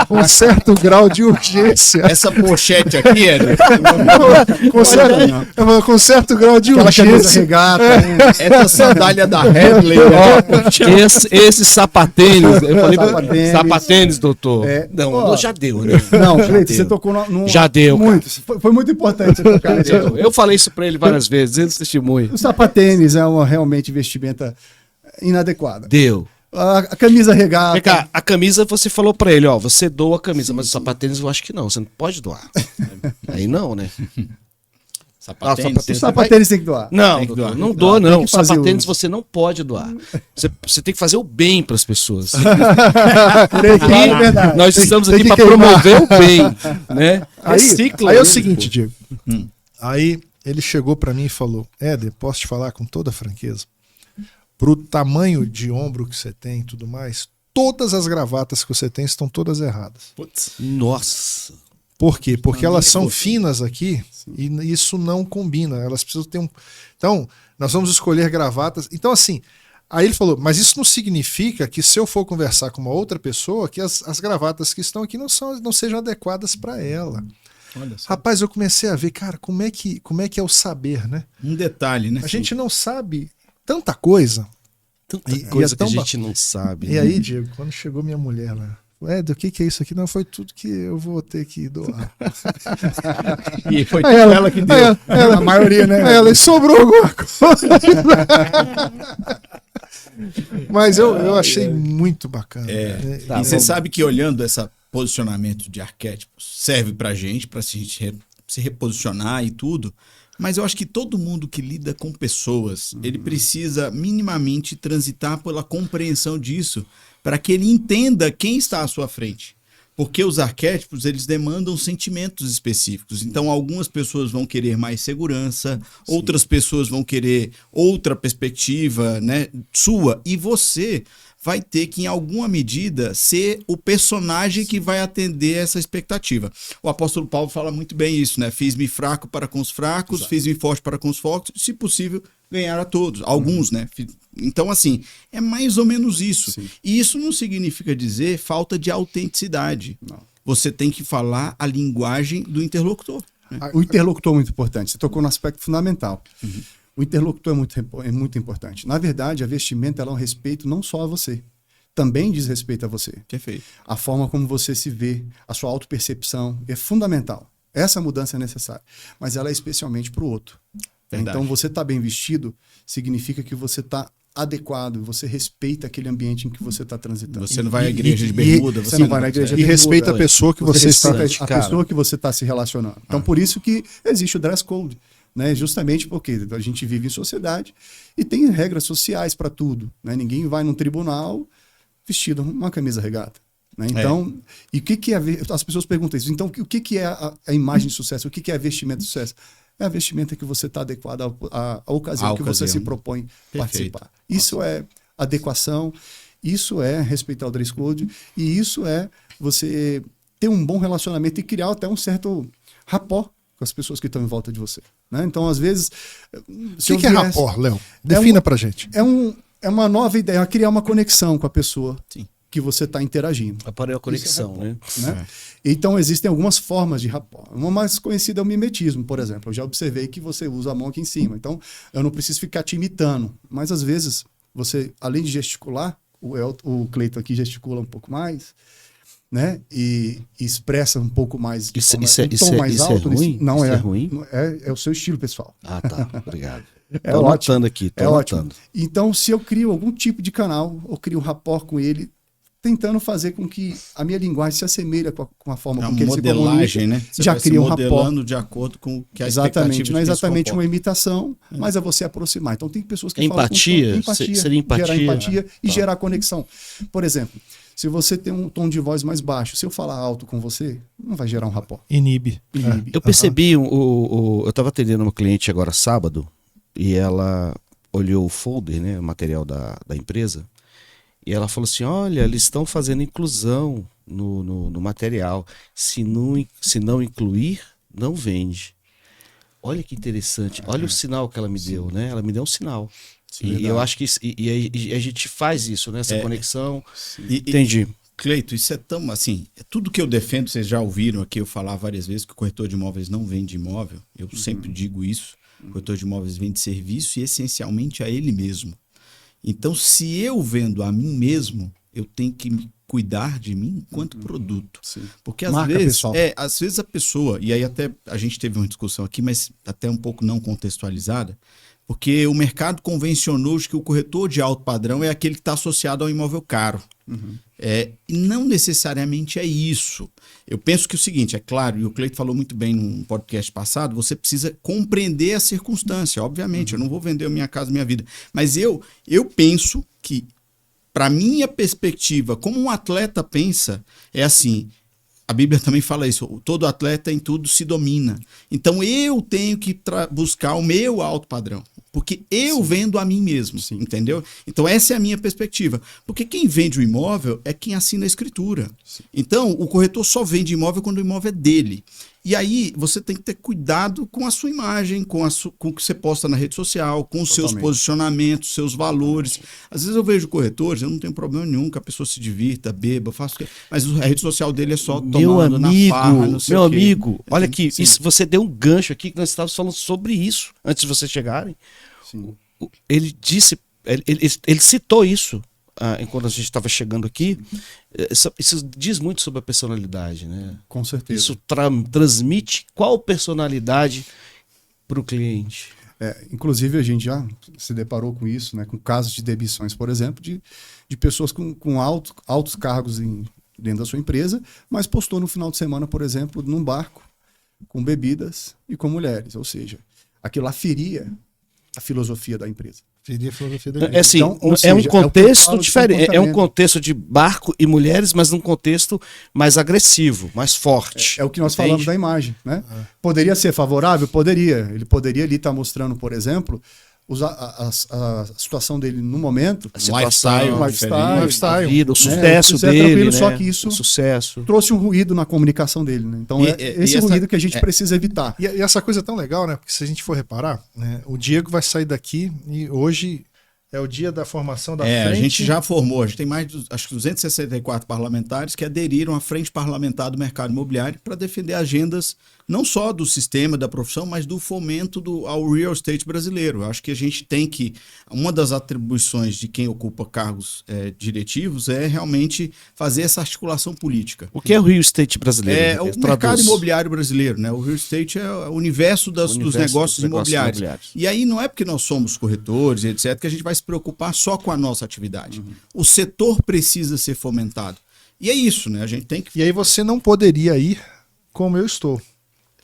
um certo grau de urgência. Essa pochete aqui, com certo grau de Aquela camisa urgência. regata. Essa sandália da Headley. Esse sapatênis. Eu falei, sapatênis, doutor. Não, já deu, né? Não, Cleiton, você tocou no já deu. Muito. Foi muito importante você tocar. Eu falei isso pra ele várias vezes, ele testemunha. O sapatênis é uma realmente vestimenta inadequada. Deu. A camisa regata. Vem cá, a camisa você falou pra ele, ó, você doa a camisa, mas o sapatênis eu acho que não, você não pode doar. Aí não, né? O sapatênis tem que doar. Não, tem que doar. não doa não. O sapatênis uso. você não pode doar. Você tem que fazer o bem pras pessoas. É verdade. Nós estamos aqui que pra queimar. promover o bem, né? Aí é o seguinte, Diego. Aí ele chegou pra mim e falou: Éder, posso te falar com toda franqueza? Pro tamanho de ombro que você tem e tudo mais, todas as gravatas que você tem estão todas erradas. Putz. Nossa. Por quê? Porque elas são finas aqui e isso não combina. Elas precisam ter um... Então, nós vamos escolher gravatas. Então, assim, aí ele falou, mas isso não significa que se eu for conversar com uma outra pessoa, que as gravatas que estão aqui não sejam adequadas para ela. Olha só. Rapaz, eu comecei a ver, cara, como é que é o saber, né? Um detalhe, né? A gente não sabe tanta coisa. Tanta E coisa é que a tão gente não sabe. E aí, Diego, quando chegou minha mulher lá, do que é isso aqui? Não, foi tudo que eu vou ter que doar. E foi Aí ela que deu. A maioria, né? Aí ela, e sobrou alguma coisa. Mas eu achei muito bacana. E você sabe que olhando esse posicionamento de arquétipos serve pra gente se reposicionar e tudo, mas eu acho que todo mundo que lida com pessoas, ele precisa minimamente transitar pela compreensão disso para que ele entenda quem está à sua frente. Porque os arquétipos, eles demandam sentimentos específicos. Então, algumas pessoas vão querer mais segurança, outras pessoas vão querer outra perspectiva, né, sua. E você vai ter que, em alguma medida, ser o personagem que vai atender essa expectativa. O apóstolo Paulo fala muito bem isso, né? Fiz-me fraco para com os fracos, fiz-me forte para com os fortes, se possível, ganhar a todos, alguns, né? Então, assim, é mais ou menos isso. Sim. E isso não significa dizer falta de autenticidade. Não. Você tem que falar a linguagem do interlocutor. Né? O interlocutor é muito importante. Você tocou no aspecto fundamental. O interlocutor é muito importante. Na verdade, a vestimenta ela é um respeito não só a você, também diz respeito a você. Perfeito. A forma como você se vê, a sua autopercepção é fundamental. Essa mudança é necessária, mas ela é especialmente para o outro. Verdade. Então, você está bem vestido significa que você está adequado, você respeita aquele ambiente em que você está transitando. Você não vai à igreja de bermuda. Você não vai na igreja E de bermuda. respeita a pessoa que você está... respeita a cara. pessoa que você está se relacionando. Então, por isso que existe o dress code, né? Justamente porque a gente vive em sociedade e tem regras sociais para tudo, né? Ninguém vai num tribunal vestido uma camisa regata, né? Então, e o que é as pessoas perguntam isso. Então, o que é a imagem de sucesso? O que é a vestimenta de sucesso? É a vestimenta que você está adequada à ocasião que você se propõe participar. Isso é adequação, isso é respeitar o dress code e isso é você ter um bom relacionamento e criar até um certo rapport com as pessoas que estão em volta de você, né? Então, às vezes... O que é rapport, Léo? Defina pra gente. É uma nova ideia, criar uma conexão com a pessoa Sim. que você está interagindo. Aparelho a conexão, né? Né? Então, existem algumas formas de rapport. Uma mais conhecida é o mimetismo, por exemplo. Eu já observei que você usa a mão aqui em cima. Então, eu não preciso ficar te imitando. Mas, às vezes, você, além de gesticular, o Cleiton aqui gesticula um pouco mais, né? E expressa um pouco mais de Isso mais é alto. ruim? Não Isso é. é ruim? É o seu estilo, pessoal. Ah, tá. Obrigado. É Tô ótimo. anotando aqui, tô É ótimo. anotando. Então, se eu crio algum tipo de canal, ou crio um rapport com ele, tentando fazer com que a minha linguagem se assemelhe com a forma com que ele se modelagem, comunica, né? Você já vai se cria um rapport. modelando de acordo com o que a expectativa Exatamente, de não é quem se exatamente comporta. uma imitação, mas é você aproximar. Então tem pessoas que Empatia? falam com Seria empatia? gerar empatia e gerar conexão. Por exemplo, se você tem um tom de voz mais baixo, se eu falar alto com você, não vai gerar um rapport. Inibe. Inibe. Eu percebi, eu estava atendendo uma cliente agora sábado e ela olhou o folder, né, o material da empresa, e ela falou assim, olha, eles estão fazendo inclusão no material. Se não incluir, não vende. Olha que interessante. Olha o sinal que ela me deu, né? Ela me deu um sinal. Sim, E eu acho que e a gente faz isso, né? Essa conexão. E- Entendi. Cleito, isso é tão assim, é tudo que eu defendo, vocês já ouviram aqui eu falar várias vezes que o corretor de imóveis não vende imóvel. Eu sempre digo isso. O corretor de imóveis vende serviço e essencialmente a ele mesmo. Então, se eu vendo a mim mesmo, eu tenho que me cuidar de mim enquanto produto. Sim. Porque às Marca vezes, pessoal. às vezes a pessoa, e aí até a gente teve uma discussão aqui, mas até um pouco não contextualizada, porque o mercado convencionou de que o corretor de alto padrão é aquele que está associado ao imóvel caro. E não necessariamente é isso. Eu penso que é o seguinte, é claro, e o Cleito falou muito bem num podcast passado, você precisa compreender a circunstância, obviamente, eu não vou vender a minha casa, minha vida, mas eu penso que, para minha perspectiva, como um atleta pensa, é assim, a Bíblia também fala isso, todo atleta em tudo se domina. Então eu tenho que buscar o meu alto padrão, porque eu vendo a mim mesmo, entendeu? Então essa é a minha perspectiva. Porque quem vende o imóvel é quem assina a escritura. Então o corretor só vende imóvel quando o imóvel é dele. E aí você tem que ter cuidado com a sua imagem, com o que você posta na rede social, com os seus posicionamentos, seus valores. Às vezes eu vejo corretores, eu não tenho problema nenhum que a pessoa se divirta, beba, faça o quê. Mas a rede social dele é só tomando na farra, não sei meu o quê. amigo, olha aqui, isso, você deu um gancho aqui que nós estávamos falando sobre isso antes de vocês chegarem. Sim. Ele disse, ele citou isso enquanto a gente estava chegando aqui. Isso diz muito sobre a personalidade, né? Com certeza. Isso transmite qual personalidade para o cliente. Inclusive, a gente já se deparou com isso, né? Com casos de demissões, por exemplo, de pessoas com altos cargos dentro da sua empresa, mas postou no final de semana, por exemplo, num barco, com bebidas e com mulheres. Ou seja, aquilo lá feria a filosofia da empresa. Seria a filosofia da É assim, Então, ou é seja, um contexto é o que eu falo de diferente. É um comportamento. contexto de barco e mulheres, mas num contexto mais agressivo, mais forte. É o que nós Entende? falamos da imagem, né? Poderia ser favorável? Poderia. Ele poderia ali estar mostrando, por exemplo, a situação dele no momento, A situação, lifestyle, a vida, o né? sucesso Isso é dele, tranquilo, né? só que isso O sucesso. trouxe um ruído na comunicação dele, né? Então esse ruído que a gente precisa evitar. E essa coisa é tão legal, né? Porque se a gente for reparar, né, o Diego vai sair daqui e hoje é o dia da formação da frente. A gente já formou, a gente tem mais de acho que 264 parlamentares que aderiram à Frente Parlamentar do Mercado Imobiliário para defender agendas não só do sistema, da profissão, mas do fomento ao real estate brasileiro. Eu acho que a gente tem que... Uma das atribuições de quem ocupa cargos diretivos é realmente fazer essa articulação política. O que é o real estate brasileiro? O mercado imobiliário brasileiro, né? O real estate é o universo dos negócios imobiliários. E aí não é porque nós somos corretores, etc., que a gente vai se preocupar só com a nossa atividade. Uhum. O setor precisa ser fomentado. E é isso, né? A gente tem que... E aí você não poderia ir como eu estou.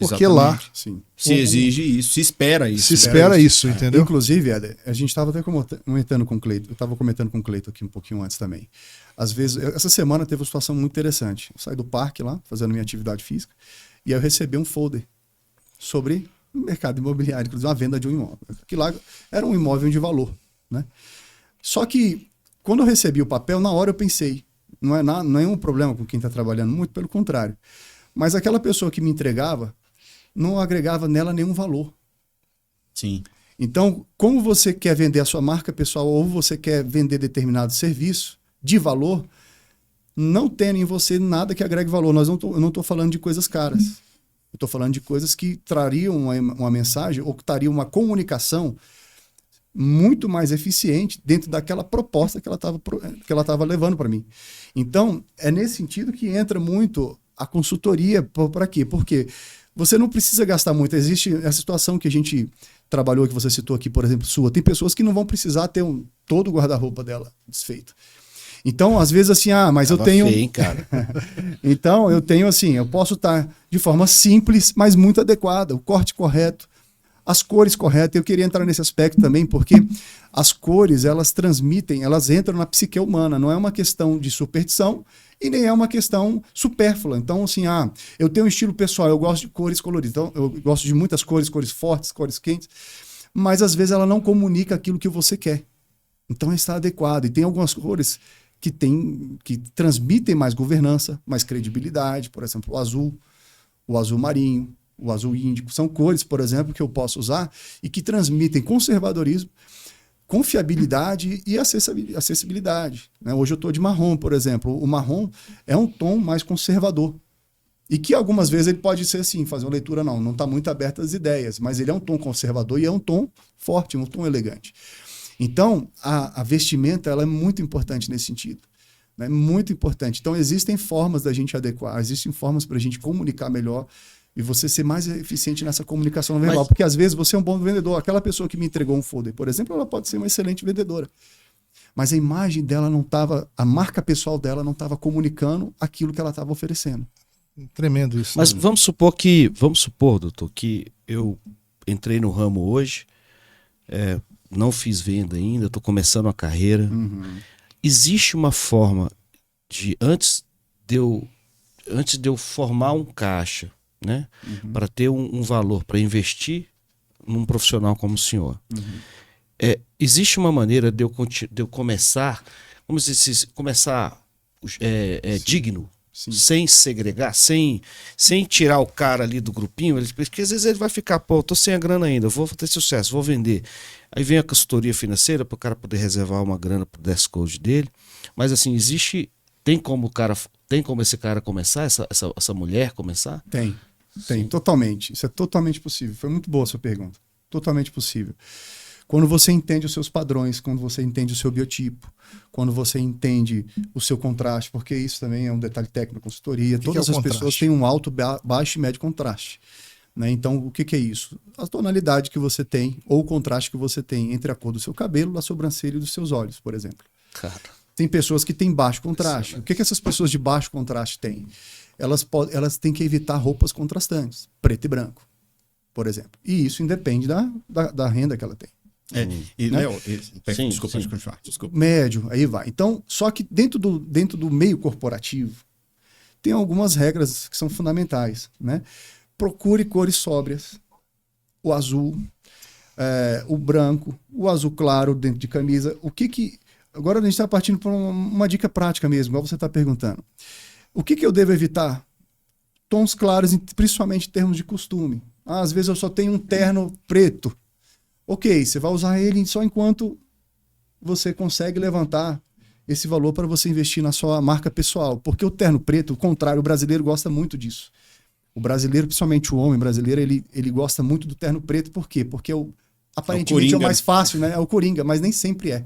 Porque exatamente. Lá sim. Se exige isso, se espera isso. Se espera isso, entendeu? Inclusive, Éder, a gente estava até comentando com o Cleito, eu estava comentando com o Cleito aqui um pouquinho antes também. Às vezes, essa semana teve uma situação muito interessante. Eu saí do parque lá, fazendo minha atividade física, e aí eu recebi um folder sobre o mercado imobiliário, inclusive uma venda de um imóvel. Que lá era um imóvel de valor, né? Só que, quando eu recebi o papel, na hora eu pensei, não é nenhum problema com quem está trabalhando, muito pelo contrário. Mas aquela pessoa que me entregava, não agregava nela nenhum valor. Sim. Então, como você quer vender a sua marca pessoal ou você quer vender determinado serviço de valor, não tendo em você nada que agregue valor. Eu não estou falando de coisas caras. Eu estou falando de coisas que trariam uma mensagem ou que trariam uma comunicação muito mais eficiente dentro daquela proposta que ela estava levando para mim. Então, é nesse sentido que entra muito a consultoria. Para quê? Porque você não precisa gastar muito. Existe essa situação que a gente trabalhou, que você citou aqui, por exemplo, sua. Tem pessoas que não vão precisar ter todo o guarda-roupa dela desfeito. Então, às vezes, assim, mas eu tenho... Feio, hein, cara? Então, eu tenho, assim, eu posso estar de forma simples, mas muito adequada. O corte correto, as cores corretas. Eu queria entrar nesse aspecto também, porque as cores, elas transmitem, elas entram na psique humana. Não é uma questão de superstição, e nem é uma questão supérflua. Então, assim, eu tenho um estilo pessoal, eu gosto de cores coloridas, então eu gosto de muitas cores, cores fortes, cores quentes, mas às vezes ela não comunica aquilo que você quer. Então está adequado. E tem algumas cores que transmitem mais governança, mais credibilidade, por exemplo, o azul marinho, o azul índico. São cores, por exemplo, que eu posso usar e que transmitem conservadorismo, confiabilidade e acessibilidade. Né? Hoje eu estou de marrom, por exemplo. O marrom é um tom mais conservador. E que algumas vezes ele pode ser assim, fazer uma leitura não está muito aberto às ideias, mas ele é um tom conservador e é um tom forte, um tom elegante. Então, a vestimenta ela é muito importante nesse sentido. Né? Muito importante. Então, existem formas da gente adequar, existem formas para a gente comunicar melhor e você ser mais eficiente nessa comunicação não verbal. Porque às vezes você é um bom vendedor. Aquela pessoa que me entregou um folder, por exemplo, ela pode ser uma excelente vendedora. Mas a imagem dela não estava, a marca pessoal dela não estava comunicando aquilo que ela estava oferecendo. Tremendo isso. Mas vamos supor, doutor, que eu entrei no ramo hoje, não fiz venda ainda, estou começando a carreira. Uhum. Existe uma forma de, antes de eu formar um caixa, né, para ter um valor para investir num profissional como o senhor, existe uma maneira de eu começar, vamos dizer assim, digno, Sim. sem segregar, sem tirar o cara ali do grupinho, porque às vezes ele vai ficar, eu tô sem a grana ainda, vou ter sucesso, vou vender. Aí vem a consultoria financeira para o cara poder reservar uma grana para o desk code dele. Mas assim, tem como esse cara começar, essa mulher começar? Tem, Sim. Totalmente. Isso é totalmente possível. Foi muito boa a sua pergunta. Totalmente possível. Quando você entende os seus padrões, quando você entende o seu biotipo, quando você entende o seu contraste, porque isso também é um detalhe técnico da consultoria. Todas as pessoas têm um alto, baixo e médio contraste. Né? Então, o que é isso? A tonalidade que você tem, ou o contraste que você tem entre a cor do seu cabelo, da sobrancelha e dos seus olhos, por exemplo. Cara. Tem pessoas que têm baixo contraste. O que essas pessoas de baixo contraste têm? Elas têm que evitar roupas contrastantes, preto e branco, por exemplo. E isso independe da renda que ela tem. Desculpa. Médio, aí vai. Então, só que dentro do meio corporativo, tem algumas regras que são fundamentais, né? Procure cores sóbrias, o azul, o branco, o azul claro dentro de camisa. Agora a gente está partindo para uma dica prática mesmo, igual você está perguntando. O que eu devo evitar? Tons claros, principalmente em termos de costume. Às vezes eu só tenho um terno preto. Ok, você vai usar ele só enquanto você consegue levantar esse valor para você investir na sua marca pessoal. Porque o terno preto, o contrário, o brasileiro gosta muito disso. O brasileiro, principalmente o homem brasileiro, ele gosta muito do terno preto. Por quê? Porque aparentemente é o mais fácil, né? É o coringa, mas nem sempre é.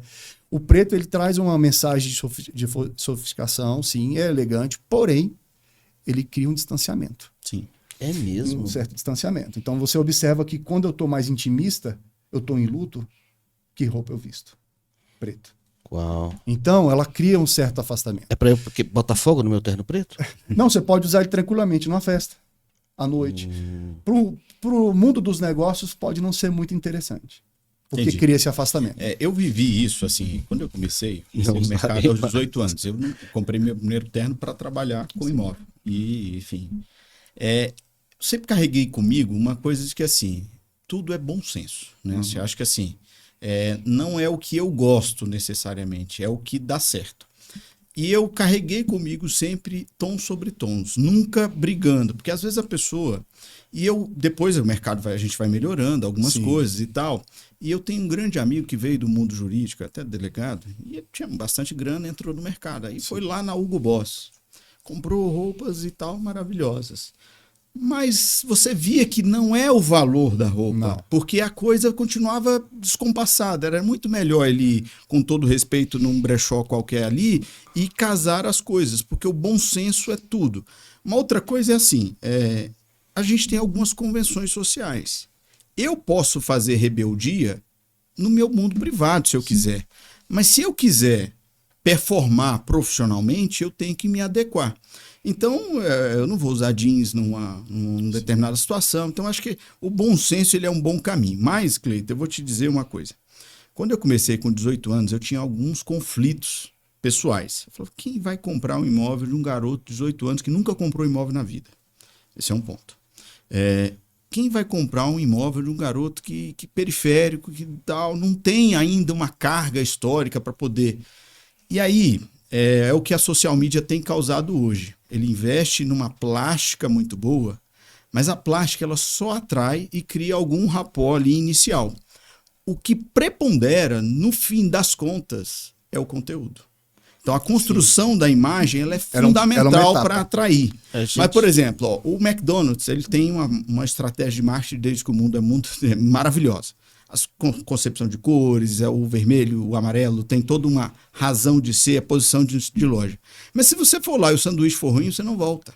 O preto, ele traz uma mensagem de sofisticação, sim, é elegante, porém, ele cria um distanciamento. Sim. É mesmo? Um certo distanciamento. Então, você observa que quando eu estou mais intimista, eu estou em luto, que roupa eu visto? Preto. Uau. Então, ela cria um certo afastamento. É pra eu botar fogo no meu terno preto? Não, você pode usar ele tranquilamente numa festa, à noite. Pro mundo dos negócios, pode não ser muito interessante. Porque Entendi. cria esse afastamento. Eu vivi isso, assim, quando eu comecei no mercado aos 18 anos. Eu comprei meu primeiro terno para trabalhar com imóvel. E, enfim, eu sempre carreguei comigo uma coisa de que, assim, tudo é bom senso, né? Você acha que, assim, não é o que eu gosto necessariamente, é o que dá certo. E eu carreguei comigo sempre tons sobre tons, nunca brigando, porque às vezes a pessoa... E depois o mercado a gente vai melhorando algumas coisas e tal. E eu tenho um grande amigo que veio do mundo jurídico, até delegado, e ele tinha bastante grana, entrou no mercado. Aí foi lá na Hugo Boss, comprou roupas e tal, maravilhosas. Mas você via que não é o valor da roupa, porque a coisa continuava descompassada. Era muito melhor ele ir, com todo respeito, num brechó qualquer ali e casar as coisas, porque o bom senso é tudo. Uma outra coisa é assim, a gente tem algumas convenções sociais. Eu posso fazer rebeldia no meu mundo privado, se eu quiser. Mas se eu quiser performar profissionalmente, eu tenho que me adequar. Então, eu não vou usar jeans numa determinada situação. Então, acho que o bom senso ele é um bom caminho. Mas, Cleiton, eu vou te dizer uma coisa. Quando eu comecei com 18 anos, eu tinha alguns conflitos pessoais. Eu falei, quem vai comprar um imóvel de um garoto de 18 anos que nunca comprou imóvel na vida? Esse é um ponto. Quem vai comprar um imóvel de um garoto que periférico, que tal, não tem ainda uma carga histórica para poder... E aí, é o que a social media tem causado hoje. Ele investe numa plástica muito boa, mas a plástica ela só atrai e cria algum rapó ali inicial. O que prepondera, no fim das contas, é o conteúdo. Então, a construção da imagem ela é fundamental para atrair. Mas, por exemplo, o McDonald's ele tem uma estratégia de marketing desde que o mundo é maravilhosa. A concepção de cores, o vermelho, o amarelo, tem toda uma razão de ser, a posição de loja. Mas se você for lá e o sanduíche for ruim, você não volta.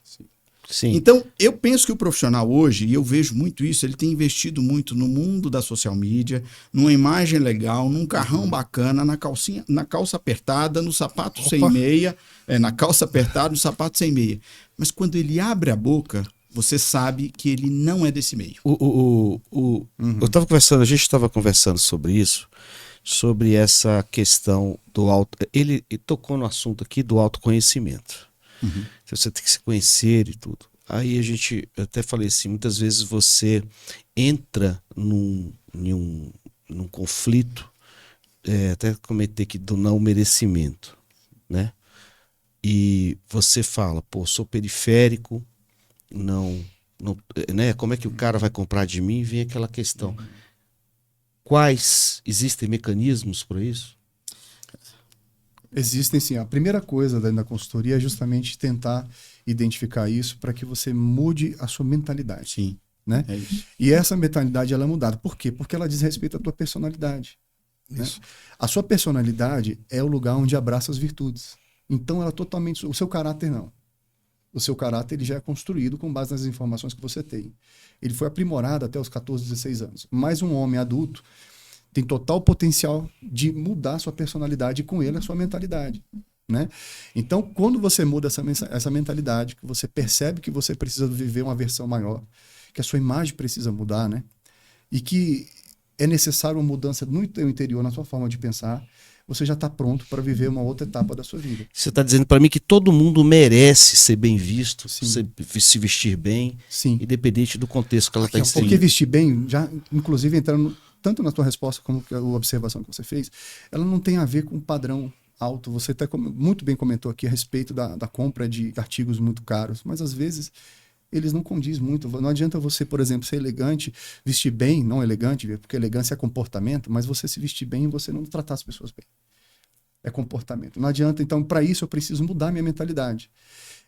Sim. Então, eu penso que o profissional hoje, e eu vejo muito isso, ele tem investido muito no mundo da social media, numa imagem legal, num carrão bacana, na calça apertada, no sapato sem meia, na calça apertada, no sapato sem meia. Mas quando ele abre a boca, você sabe que ele não é desse meio. Eu tava conversando, a gente estava conversando sobre isso, sobre essa questão do ele tocou no assunto aqui do autoconhecimento. Você tem que se conhecer e tudo. Aí eu até falei assim, muitas vezes você entra num conflito, até comentei aqui do não merecimento, né? E você fala, sou periférico, não, né? Como é que o cara vai comprar de mim? Vem aquela questão. Existem mecanismos para isso? Existem sim. A primeira coisa da consultoria é justamente tentar identificar isso para que você mude a sua mentalidade. Sim. Né? É isso. E essa mentalidade ela é mudada. Por quê? Porque ela diz respeito à tua personalidade. Isso. Né? A sua personalidade é o lugar onde abraça as virtudes. Então ela totalmente... O seu caráter não. O seu caráter ele já é construído com base nas informações que você tem. Ele foi aprimorado até os 14, 16 anos. Mas um homem adulto tem total potencial de mudar a sua personalidade e com ele a sua mentalidade. Né? Então, quando você muda essa mentalidade, que você percebe que você precisa viver uma versão maior, que a sua imagem precisa mudar, né? E que é necessário uma mudança no teu interior, na sua forma de pensar, você já está pronto para viver uma outra etapa da sua vida. Você está dizendo para mim que todo mundo merece ser bem visto, se vestir bem, sim, independente do contexto que ela está inserindo. Porque vestir bem, já inclusive entrando tanto na tua resposta como a observação que você fez, ela não tem a ver com padrão alto. Você até muito bem comentou aqui a respeito da compra de artigos muito caros, mas às vezes eles não condizem muito. Não adianta você, por exemplo, ser elegante, vestir bem, não elegante, porque elegância é comportamento, mas você se vestir bem e você não tratar as pessoas bem. É comportamento. Não adianta, então, para isso eu preciso mudar minha mentalidade.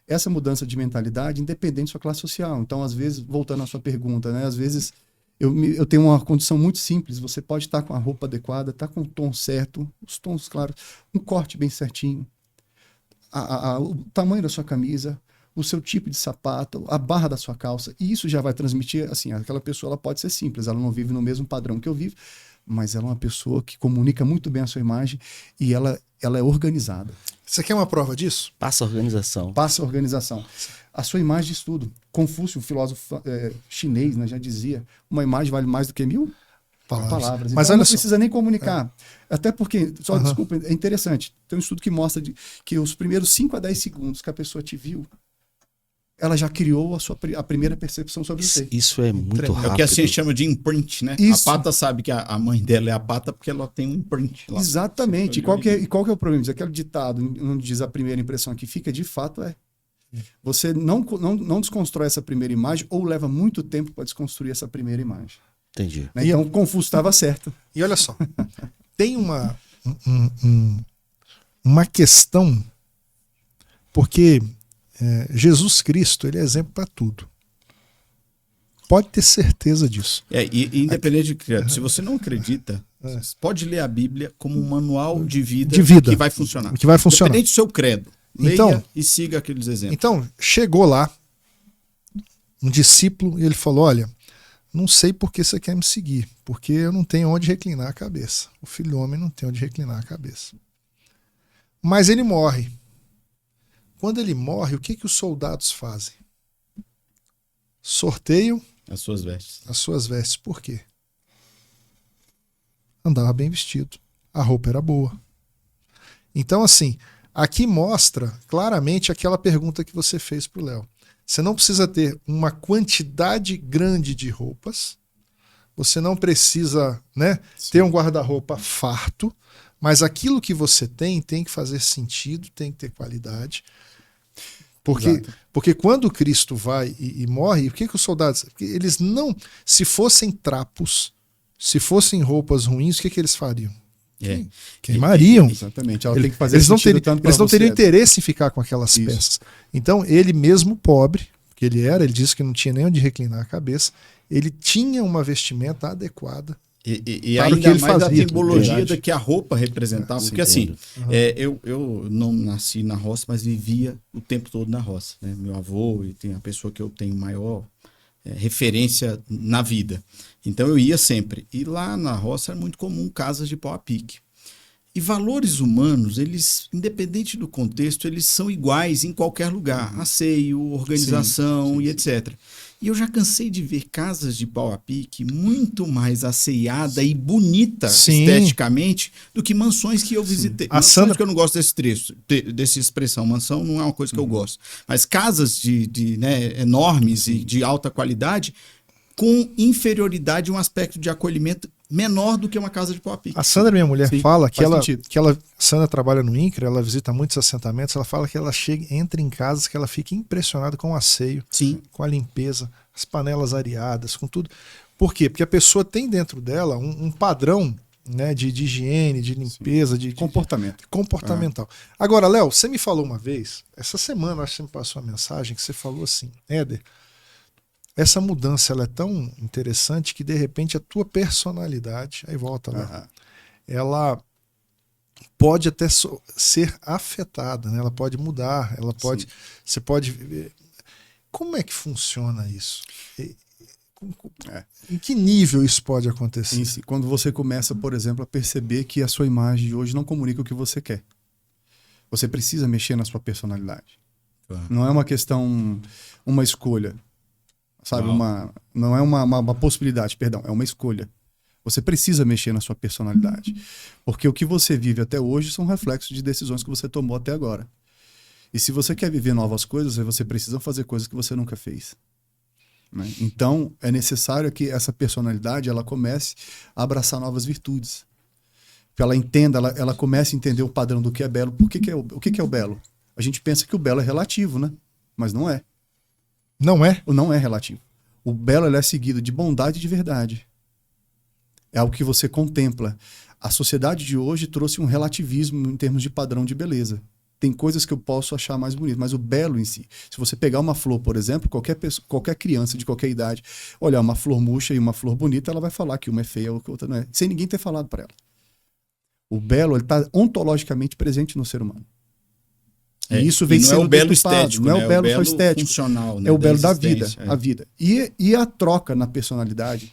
Essa mudança de mentalidade, independente da sua classe social. Então, às vezes, voltando à sua pergunta, né? Às vezes eu tenho uma condição muito simples. Você pode estar com a roupa adequada, estar com o tom certo, os tons claros, um corte bem certinho, o tamanho da sua camisa, o seu tipo de sapato, a barra da sua calça. E isso já vai transmitir, assim, aquela pessoa ela pode ser simples, ela não vive no mesmo padrão que eu vivo, mas ela é uma pessoa que comunica muito bem a sua imagem e ela é organizada. Você quer uma prova disso? Passa a organização. Passa a organização. A sua imagem diz tudo. Confúcio, um filósofo chinês, né, já dizia, uma imagem vale mais do que 1000 palavras. Mas então olha não só. precisa nem comunicar. Até porque, desculpa, é interessante. Tem um estudo que mostra que os primeiros 5 a 10 segundos que a pessoa te viu, ela já criou a primeira percepção sobre você. Isso é muito rápido. É o que a ciência chama de imprint, né? Isso. A pata sabe que a mãe dela é a pata porque ela tem um imprint lá. Exatamente. E qual que é o problema disso? Aquele ditado onde diz a primeira impressão que fica, de fato é. Você não desconstrói essa primeira imagem ou leva muito tempo para desconstruir essa primeira imagem. Entendi. Né? Então, Confúcio estava certo. E olha só, tem uma questão, porque Jesus Cristo, ele é exemplo para tudo. Pode ter certeza disso. E independente de criado, se você não acredita, você pode ler a Bíblia como um manual de vida, que vai funcionar. Que vai funcionar. Independente do seu credo. Leia Então, e siga aqueles exemplos. Então, chegou lá um discípulo e ele falou, olha, não sei por que você quer me seguir, porque eu não tenho onde reclinar a cabeça. O filho do homem não tem onde reclinar a cabeça. Mas ele morre. Quando ele morre, o que os soldados fazem? Sorteiam As suas vestes. as suas vestes. Por quê? Andava bem vestido. A roupa era boa. Então, assim, aqui mostra claramente aquela pergunta que você fez para o Léo. Você não precisa ter uma quantidade grande de roupas. Você não precisa, né, ter um guarda-roupa farto. Mas aquilo que você tem que fazer sentido, tem que ter qualidade. Porque quando Cristo vai e morre, o que os soldados... Porque eles não... Se fossem trapos, se fossem roupas ruins, o que eles fariam? Queimariam. Exatamente. Ela tem que fazer Eles não sentido teriam, tanto pra eles não você. teriam interesse em ficar com aquelas Isso. peças. Então, ele mesmo pobre, que ele disse que não tinha nem onde reclinar a cabeça, ele tinha uma vestimenta adequada. E para o ainda que ele mais fazia. a simbologia Verdade. da que a roupa representava. Porque assim, eu não nasci na roça, mas vivia o tempo todo na roça. Né? Meu avô e tem a pessoa que eu tenho maior referência na vida. Então eu ia sempre. E lá na roça era muito comum casas de pau a pique. E valores humanos, eles, independente do contexto, eles são iguais em qualquer lugar. Asseio, organização e etc. E eu já cansei de ver casas de pau a pique muito mais asseiada e bonita esteticamente do que mansões que eu visitei. Mansões que eu não gosto desse trecho, dessa expressão. Mansão não é uma coisa que eu gosto. Mas casas né, enormes e de alta qualidade com inferioridade, um aspecto de acolhimento menor do que uma casa de pau a pique. A Sandra, minha mulher, fala que sentido. Sandra trabalha no INCRA, ela visita muitos assentamentos, ela fala que ela entra em casas que ela fica impressionada com o asseio, com a limpeza, as panelas areadas, com tudo. Por quê? Porque a pessoa tem dentro dela um padrão, né, de higiene, de limpeza, de comportamental. Agora, Léo, você me falou uma vez, essa semana, acho que você me passou uma mensagem que você falou assim, Éder, essa mudança ela é tão interessante que de repente a tua personalidade, aí volta lá, ela pode até ser afetada, né? Ela pode mudar, ela pode, você pode, como é que funciona isso? Em que nível isso pode acontecer? Sim. Quando você começa, por exemplo, a perceber que a sua imagem de hoje não comunica o que você quer. Você precisa mexer na sua personalidade. Não é uma questão, uma escolha. Sabe, não é uma possibilidade, perdão, é uma escolha. Você precisa mexer na sua personalidade. Porque o que você vive até hoje são reflexos de decisões que você tomou até agora. E se você quer viver novas coisas, você precisa fazer coisas que você nunca fez. né? Então, é necessário que essa personalidade ela comece a abraçar novas virtudes. Que ela entenda, ela comece a entender o padrão do que é belo. O que é o belo? A gente pensa que o belo é relativo, né? Mas não é. Não é? Não é relativo. O belo ele é seguido de bondade e de verdade. É algo que você contempla. A sociedade de hoje trouxe um relativismo em termos de padrão de beleza. Tem coisas que eu posso achar mais bonitas, mas o belo em si. Se você pegar uma flor, por exemplo, qualquer criança de qualquer idade, olhar uma flor murcha e uma flor bonita, ela vai falar que uma é feia ou que outra não é, sem ninguém ter falado para ela. O belo está ontologicamente presente no ser humano. E isso vem sendo não é o belo deturpado, estético, não é né? o belo só estético, funcional, né? é o Da belo da vida, existência, a vida. E a troca na personalidade,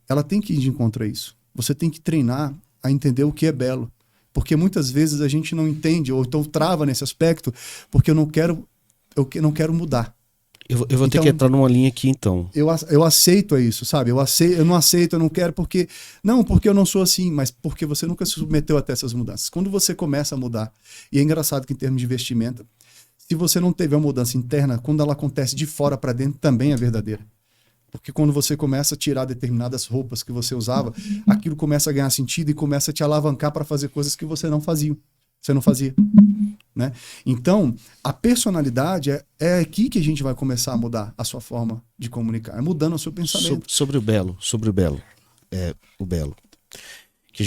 ela tem que ir de encontro a isso. Você tem que treinar a entender o que é belo. Porque muitas vezes a gente não entende, ou então trava nesse aspecto, porque eu não quero mudar. Eu vou ter que entrar numa linha aqui, então. Eu aceito isso, sabe? Eu não aceito, eu não quero porque... Não, porque eu não sou assim, mas porque você nunca se submeteu até essas mudanças. Quando você começa a mudar, e é engraçado que em termos de vestimenta, se você não teve uma mudança interna, quando ela acontece de fora para dentro, também é verdadeira. Porque quando você começa a tirar determinadas roupas que você usava, aquilo começa a ganhar sentido e começa a te alavancar para fazer coisas que você não fazia. Né? Então, a personalidade é aqui que a gente vai começar a mudar a sua forma de comunicar, é mudando o seu pensamento. Sobre o belo. O belo. Que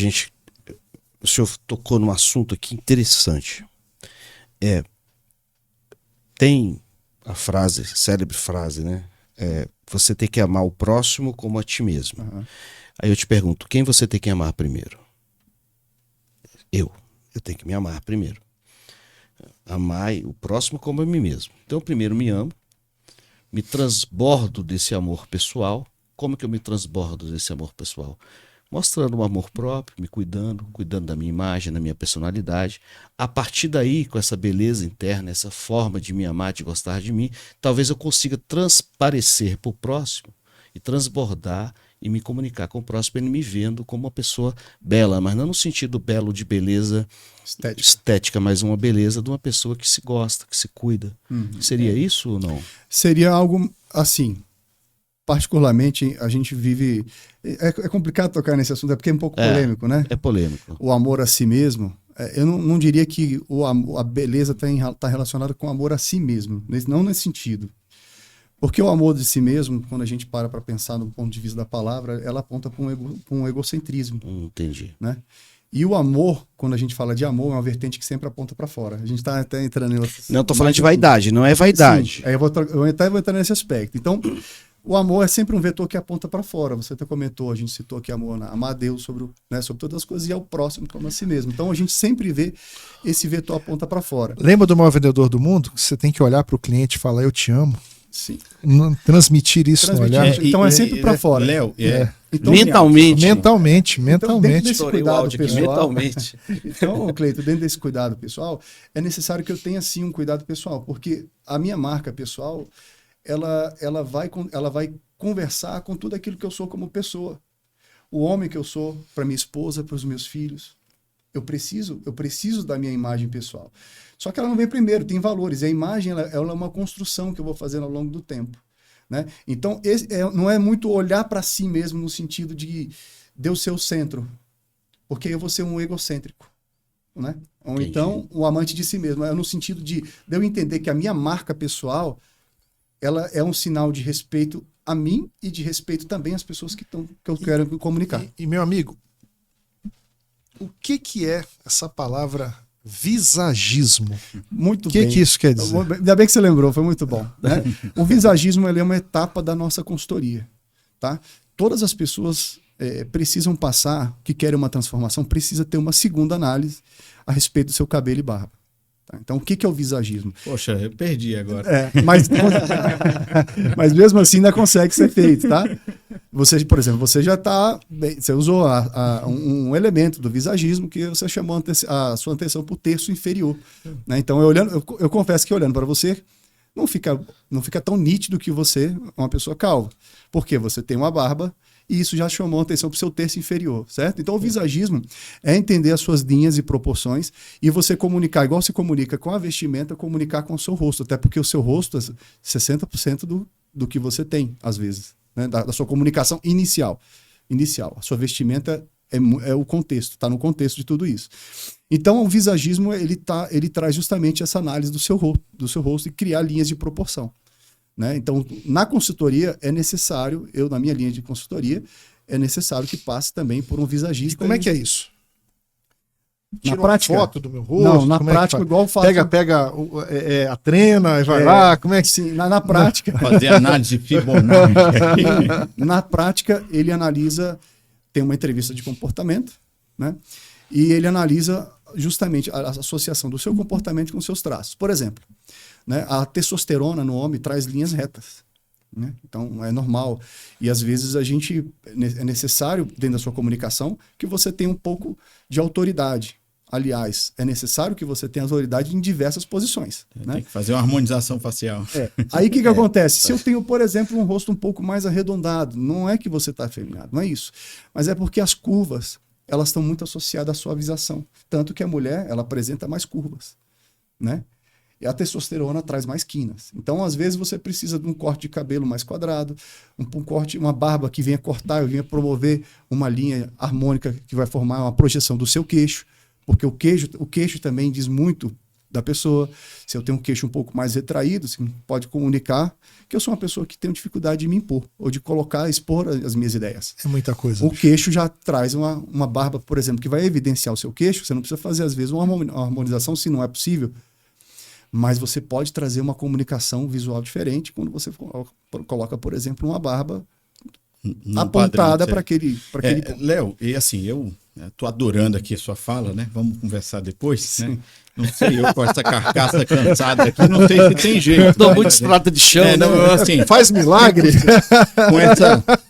o senhor tocou num assunto aqui interessante. Tem a célebre frase, né? Você tem que amar o próximo como a ti mesmo. Uhum. Aí eu te pergunto, quem você tem que amar primeiro? Eu tenho que me amar primeiro. Amar o próximo como a mim mesmo. Então, eu primeiro me amo, me transbordo desse amor pessoal. Como que eu me transbordo desse amor pessoal? Mostrando um amor próprio, me cuidando da minha imagem, da minha personalidade. A partir daí, com essa beleza interna, essa forma de me amar, de gostar de mim, talvez eu consiga transparecer para o próximo e transbordar e me comunicar com o próximo, ele me vendo como uma pessoa bela, mas não no sentido belo de beleza estética, mas uma beleza de uma pessoa que se gosta, que se cuida. Seria isso ou não? Seria algo assim. Particularmente, a gente vive... É complicado tocar nesse assunto, porque é um pouco polêmico, né? É polêmico. O amor a si mesmo, eu não diria que a beleza está relacionada com o amor a si mesmo, não nesse sentido. Porque o amor de si mesmo, quando a gente para pensar no ponto de vista da palavra, ela aponta para um egocentrismo. Entendi. Né? E o amor, quando a gente fala de amor, é uma vertente que sempre aponta para fora. A gente está até entrando em outros... Não, estou falando de vaidade, não é vaidade. Sim, eu até vou entrar nesse aspecto. Então... O amor é sempre um vetor que aponta para fora. Você até comentou, a gente citou aqui amar a Deus sobre todas as coisas e ao próximo como a si mesmo. Então a gente sempre vê esse vetor aponta para fora. Lembra do maior vendedor do mundo? Você tem que olhar para o cliente e falar, eu te amo. Sim. Transmitir isso no olhar. Então é sempre para fora. Léo, então, mentalmente. Então, dentro desse cuidado pessoal, mentalmente. Então, Cleito, dentro desse cuidado pessoal, é necessário que eu tenha sim um cuidado pessoal, porque a minha marca pessoal ela vai conversar com tudo aquilo que eu sou como pessoa. O homem que eu sou para minha esposa, para os meus filhos. Eu preciso da minha imagem pessoal. Só que ela não vem primeiro, tem valores. E a imagem ela é uma construção que eu vou fazendo ao longo do tempo. Né? Então, não é muito olhar para si mesmo no sentido de Deus ser o centro. Porque eu vou ser um egocêntrico. Né? Ou Entendi. então, um amante de si mesmo. É no sentido de eu entender que a minha marca pessoal ela é um sinal de respeito a mim e de respeito também às pessoas que eu quero comunicar. E meu amigo, o que é essa palavra visagismo? Muito O bem. que isso quer dizer? Ainda bem que você lembrou, foi muito bom. Né? O visagismo ele é uma etapa da nossa consultoria. Tá? Todas as pessoas precisam passar, que querem uma transformação, precisa ter uma segunda análise a respeito do seu cabelo e barba. Tá? Então, o que é o visagismo? Poxa, eu perdi agora. Mas mesmo assim ainda consegue ser feito, tá? Você, por exemplo, você já está... Você usou um elemento do visagismo que você chamou a sua atenção para o terço inferior. Né? Então, eu confesso que olhando para você, não fica tão nítido que você é uma pessoa calva. Porque você tem uma barba e isso já chamou a atenção para o seu terço inferior, certo? Então, o visagismo é entender as suas linhas e proporções e você comunicar, igual se comunica com a vestimenta, comunicar com o seu rosto, até porque o seu rosto é 60% do que você tem, às vezes, né? Da sua comunicação inicial. A sua vestimenta é o contexto, está no contexto de tudo isso. Então, o visagismo, ele traz justamente essa análise do seu rosto e criar linhas de proporção, né? Então, na consultoria é necessário, na minha linha de consultoria, é necessário que passe também por um visagista. E como é que é isso? Na prática, uma foto do meu rosto? Não, na como prática, igual eu faço. Pega a trena e vai lá, como é que... Sim, na prática. Fazer análise Fibonacci. Na prática, ele analisa, tem uma entrevista de comportamento, né? E ele analisa justamente a associação do seu comportamento com seus traços. Por exemplo, né, a testosterona no homem traz linhas retas, né? Então, é normal. E às vezes é necessário, dentro da sua comunicação, que você tenha um pouco de autoridade. Aliás, é necessário que você tenha autoridade em diversas posições. Né? Tem que fazer uma harmonização facial. Aí o que acontece? Se eu tenho, por exemplo, um rosto um pouco mais arredondado, não é que você está afeminado, não é isso. Mas é porque as curvas, elas estão muito associadas à suavização. Tanto que a mulher, ela apresenta mais curvas, né? E a testosterona traz mais quinas. Então, às vezes, você precisa de um corte de cabelo mais quadrado, uma barba que venha cortar, venha promover uma linha harmônica que vai formar uma projeção do seu queixo, porque o queixo também diz muito da pessoa. Se eu tenho um queixo um pouco mais retraído, você pode comunicar que eu sou uma pessoa que tem dificuldade de me impor, ou de expor as minhas ideias. É muita coisa. O queixo já traz uma barba, por exemplo, que vai evidenciar o seu queixo. Você não precisa fazer, às vezes, uma harmonização, se não é possível, mas você pode trazer uma comunicação visual diferente quando você coloca, por exemplo, uma barba apontada para aquele ponto. Léo, e assim, eu tô adorando aqui a sua fala, né? Vamos conversar depois, né? Não sei, eu com essa carcaça cansada aqui, não sei se tem jeito. Dou muito estrada de chão, né? Não, assim, Faz milagre. com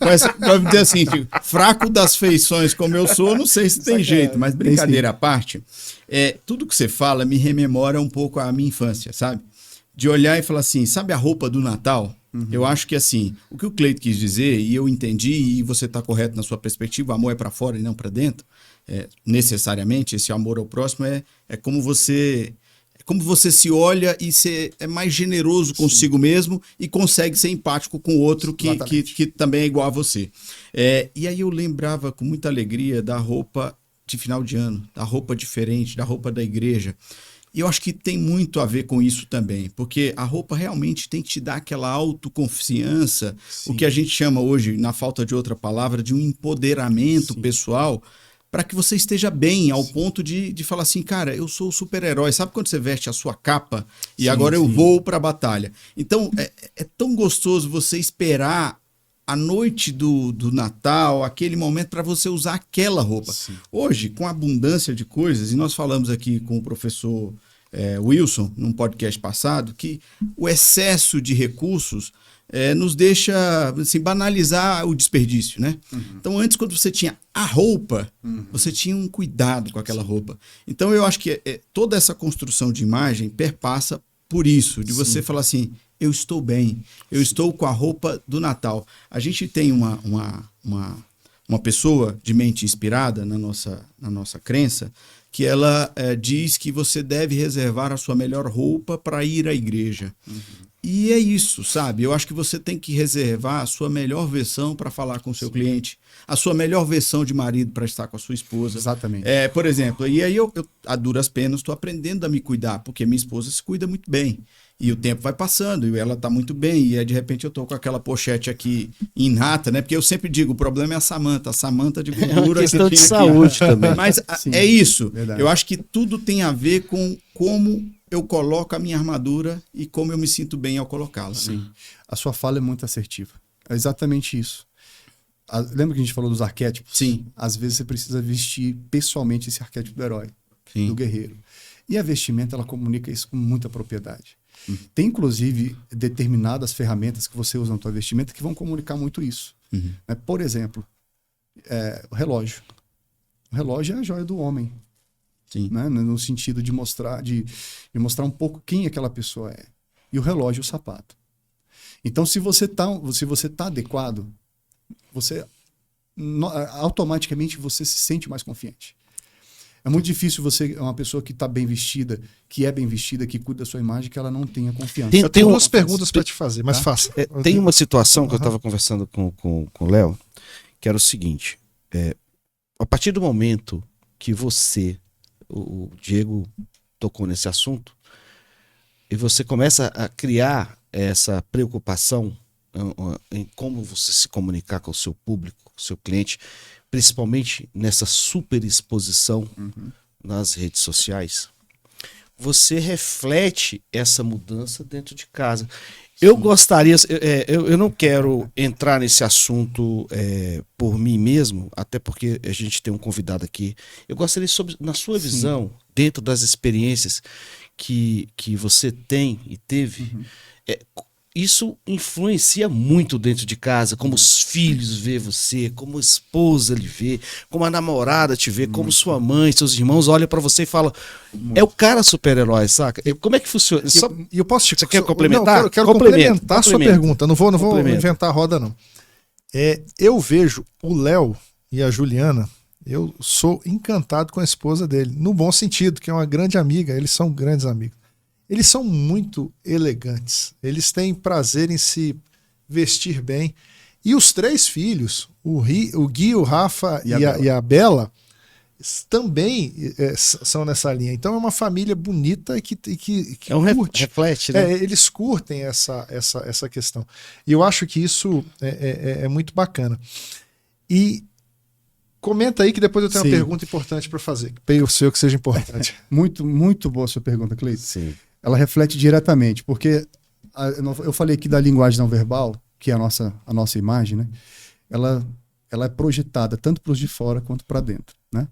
essa, vamos dizer assim, fraco das feições como eu sou, não sei se tem jeito, mas brincadeira à parte, tudo que você fala me rememora um pouco a minha infância, sabe? De olhar e falar assim, sabe a roupa do Natal? Uhum. Eu acho que assim, o que o Cleito quis dizer, e eu entendi, e você está correto na sua perspectiva, o amor é para fora e não para dentro, necessariamente, esse amor ao próximo é como você se olha e você é mais generoso consigo mesmo e consegue ser empático com o outro que também é igual a você. E aí eu lembrava com muita alegria da roupa de final de ano, da roupa diferente, da roupa da igreja. E eu acho que tem muito a ver com isso também, porque a roupa realmente tem que te dar aquela autoconfiança, o que a gente chama hoje, na falta de outra palavra, de um empoderamento pessoal, para que você esteja bem, ao ponto de falar assim, cara, eu sou o super-herói. Sabe quando você veste a sua capa e agora eu vou para a batalha? Então, é tão gostoso você esperar a noite do Natal, aquele momento para você usar aquela roupa. Sim. Hoje, com a abundância de coisas, e nós falamos aqui com o professor Wilson, num podcast passado, que o excesso de recursos nos deixa assim, banalizar o desperdício, né? Uhum. Então, antes, quando você tinha a roupa, você tinha um cuidado com aquela roupa. Então, eu acho que toda essa construção de imagem perpassa por isso, de você falar assim, eu estou bem, eu estou com a roupa do Natal. A gente tem uma pessoa de mente inspirada na nossa crença, que ela diz que você deve reservar a sua melhor roupa para ir à igreja. Uhum. E é isso, sabe? Eu acho que você tem que reservar a sua melhor versão para falar com o seu cliente, a sua melhor versão de marido para estar com a sua esposa. Exatamente. Por exemplo, e aí eu a duras penas, estou aprendendo a me cuidar, porque minha esposa se cuida muito bem. E o tempo vai passando, e ela está muito bem, e aí, de repente eu estou com aquela pochete aqui inata, né? Porque eu sempre digo, o problema é a Samanta de gordura. É uma questão de saúde também. Mas é isso. Verdade. Eu acho que tudo tem a ver com como eu coloco a minha armadura e como eu me sinto bem ao colocá-la. Sim. Né? A sua fala é muito assertiva. É exatamente isso. Lembra que a gente falou dos arquétipos? Sim. Às vezes você precisa vestir pessoalmente esse arquétipo do herói, do guerreiro. E a vestimenta, ela comunica isso com muita propriedade. Tem, inclusive, determinadas ferramentas que você usa na tua vestimenta que vão comunicar muito isso. Né? Por exemplo, o relógio. O relógio é a joia do homem. Sim. Né? No sentido de mostrar um pouco quem aquela pessoa é. E o relógio, o sapato. Então, se você tá adequado, automaticamente você se sente mais confiante. É muito difícil você, uma pessoa que está bem vestida, que é bem vestida, que cuida da sua imagem, que ela não tenha confiança. Eu tenho duas perguntas para te fazer, mas faça. Tem uma situação que eu estava conversando com o Léo, que era o seguinte: a partir do momento que você, o Diego, tocou nesse assunto, e você começa a criar essa preocupação em como você se comunicar com o seu público, com o seu cliente, principalmente nessa superexposição nas redes sociais, você reflete essa mudança dentro de casa. Eu gostaria, eu não quero entrar nesse assunto por mim mesmo, até porque a gente tem um convidado aqui. Eu gostaria, na sua visão, dentro das experiências que você tem e teve, isso influencia muito dentro de casa, como os filhos vê você, como a esposa lhe vê, como a namorada te vê, como sua mãe, seus irmãos olham pra você e falam, é o cara super-herói, saca? Como é que funciona? E eu posso te... Você quer complementar? Não, quero complementar a sua pergunta. Não vou inventar a roda, não. Eu vejo o Léo e a Juliana, eu sou encantado com a esposa dele, no bom sentido, que é uma grande amiga, eles são grandes amigos. Eles são muito elegantes, eles têm prazer em se vestir bem. E os 3 filhos, o Gui, o Rafa e a Bela, também são nessa linha. Então é uma família bonita que curte. Reflete, né? Eles curtem essa questão. E eu acho que isso é muito bacana. E comenta aí que depois eu tenho uma pergunta importante para fazer. Eu sei que seja importante. Muito, muito boa a sua pergunta, Cleiton. Sim. Ela reflete diretamente, porque eu falei aqui da linguagem não verbal, que é a nossa imagem, né? Ela é projetada tanto para os de fora quanto para dentro, né?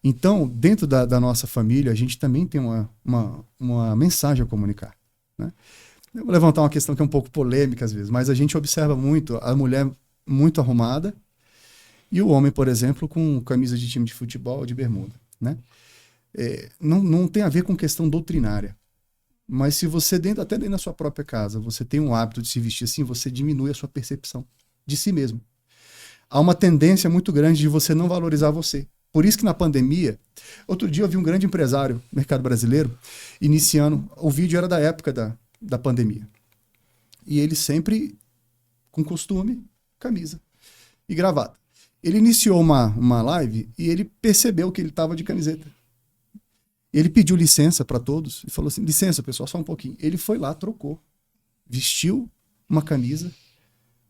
Então, dentro da nossa família, a gente também tem uma mensagem a comunicar, né? Eu vou levantar uma questão que é um pouco polêmica às vezes, mas a gente observa muito a mulher muito arrumada e o homem, por exemplo, com camisa de time de futebol ou de bermuda, né? Não tem a ver com questão doutrinária. Mas se você, até dentro da sua própria casa, você tem um hábito de se vestir assim, você diminui a sua percepção de si mesmo. Há uma tendência muito grande de você não valorizar você. Por isso que na pandemia, outro dia eu vi um grande empresário no mercado brasileiro iniciando, o vídeo era da época da pandemia. E ele sempre com costume, camisa e gravata. Ele iniciou uma live e ele percebeu que ele estava de camiseta. Ele pediu licença para todos e falou assim, licença pessoal, só um pouquinho. Ele foi lá, trocou, vestiu uma camisa,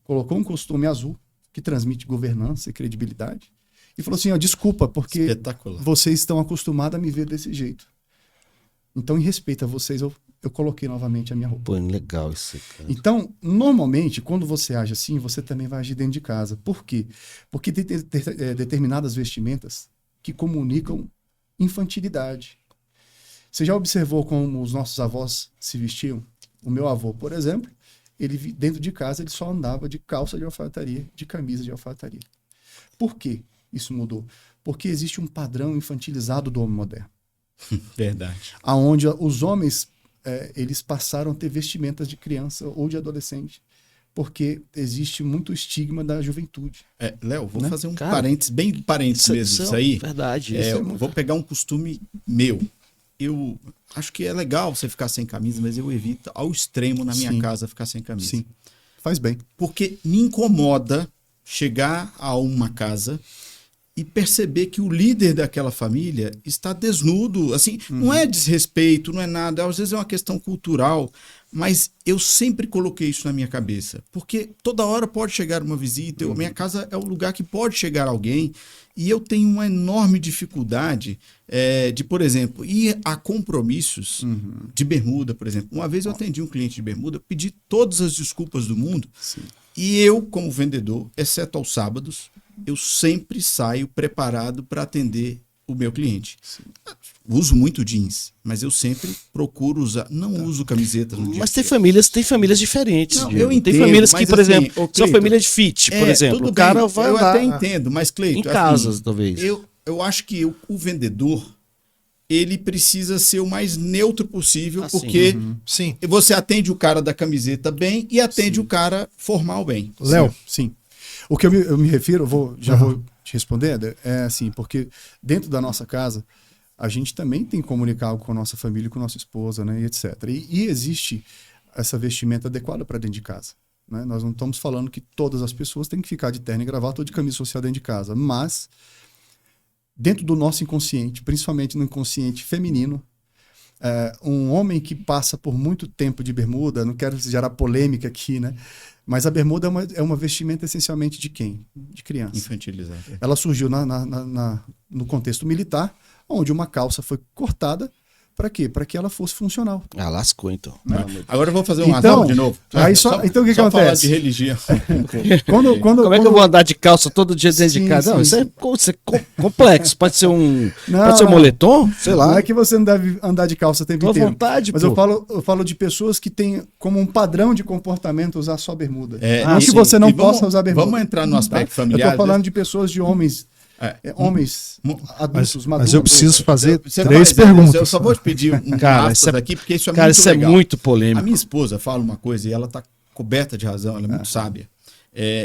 colocou um costume azul, que transmite governança e credibilidade, e falou assim, desculpa, porque vocês estão acostumados a me ver desse jeito. Então, em respeito a vocês, eu coloquei novamente a minha roupa. Pô, legal isso, cara. Então, normalmente, quando você age assim, você também vai agir dentro de casa. Por quê? Porque tem determinadas vestimentas que comunicam infantilidade. Você já observou como os nossos avós se vestiam? O meu avô, por exemplo, ele dentro de casa ele só andava de calça de alfaiataria, de camisa de alfaiataria. Por que isso mudou? Porque existe um padrão infantilizado do homem moderno. Verdade. Aonde os homens eles passaram a ter vestimentas de criança ou de adolescente, porque existe muito estigma da juventude. Léo, vou fazer um parênteses, bem parênteses mesmo isso aí. Verdade. Vou pegar um costume meu. Eu acho que é legal você ficar sem camisa, mas eu evito ao extremo na minha casa ficar sem camisa. Sim, faz bem. Porque me incomoda chegar a uma casa e perceber que o líder daquela família está desnudo. Assim, não é desrespeito, não é nada. Às vezes é uma questão cultural, mas eu sempre coloquei isso na minha cabeça. Porque toda hora pode chegar uma visita, minha casa é um lugar que pode chegar alguém, e eu tenho uma enorme dificuldade de, por exemplo, ir a compromissos de bermuda, por exemplo. Uma vez eu atendi um cliente de bermuda, pedi todas as desculpas do mundo, e eu, como vendedor, exceto aos sábados, eu sempre saio preparado para atender o meu cliente. Uso muito jeans, mas eu sempre procuro usar, não uso camiseta no dia. Mas tem famílias diferentes. Não, eu entendo, tem famílias que, por assim, exemplo, são famílias de fit, por exemplo. O cara vai eu andar até entendo, mas Cleiton, em casas, talvez. Eu acho que o vendedor, ele precisa ser o mais neutro possível, porque você atende o cara da camiseta bem e atende o cara formal bem. Léo, sim. O que eu me refiro, vou te responder, é assim, porque dentro da nossa casa, a gente também tem que comunicar algo com a nossa família, com a nossa esposa, né, e etc. E existe essa vestimenta adequada para dentro de casa. Né? Nós não estamos falando que todas as pessoas têm que ficar de terno e gravata ou de camisa social dentro de casa, mas dentro do nosso inconsciente, principalmente no inconsciente feminino, um homem que passa por muito tempo de bermuda, não quero gerar polêmica aqui, né? Mas a bermuda é uma vestimenta essencialmente de quem? De criança. Infantilizado. Ela surgiu no contexto militar, onde uma calça foi cortada. Para quê? Para que ela fosse funcional. Ah, lascou então. Agora eu vou fazer um Então, assunto de novo. Então o que só falar acontece? de religião. Como é que eu vou andar de calça todo dia dentro de Sim, casa? Não, sim, isso é complexo. Pode ser um Não. moletom? Sei lá. Não é que você não deve andar de calça o tempo Tô à inteiro. vontade, Mas pô. eu falo de pessoas que têm como um padrão de comportamento usar só bermuda. Não que sim. você não E vamos- possa usar bermuda. vamos entrar no aspecto familiar. Eu tô falando de pessoas, de homens, homens adultos, maduros. Mas eu preciso fazer Você 3 vai, perguntas. Eu só vou te pedir um Cara, aspas isso é- aqui, porque isso é Cara, muito isso legal. é muito A polêmico. minha esposa fala uma coisa e ela tá coberta de razão, ela é muito sábia.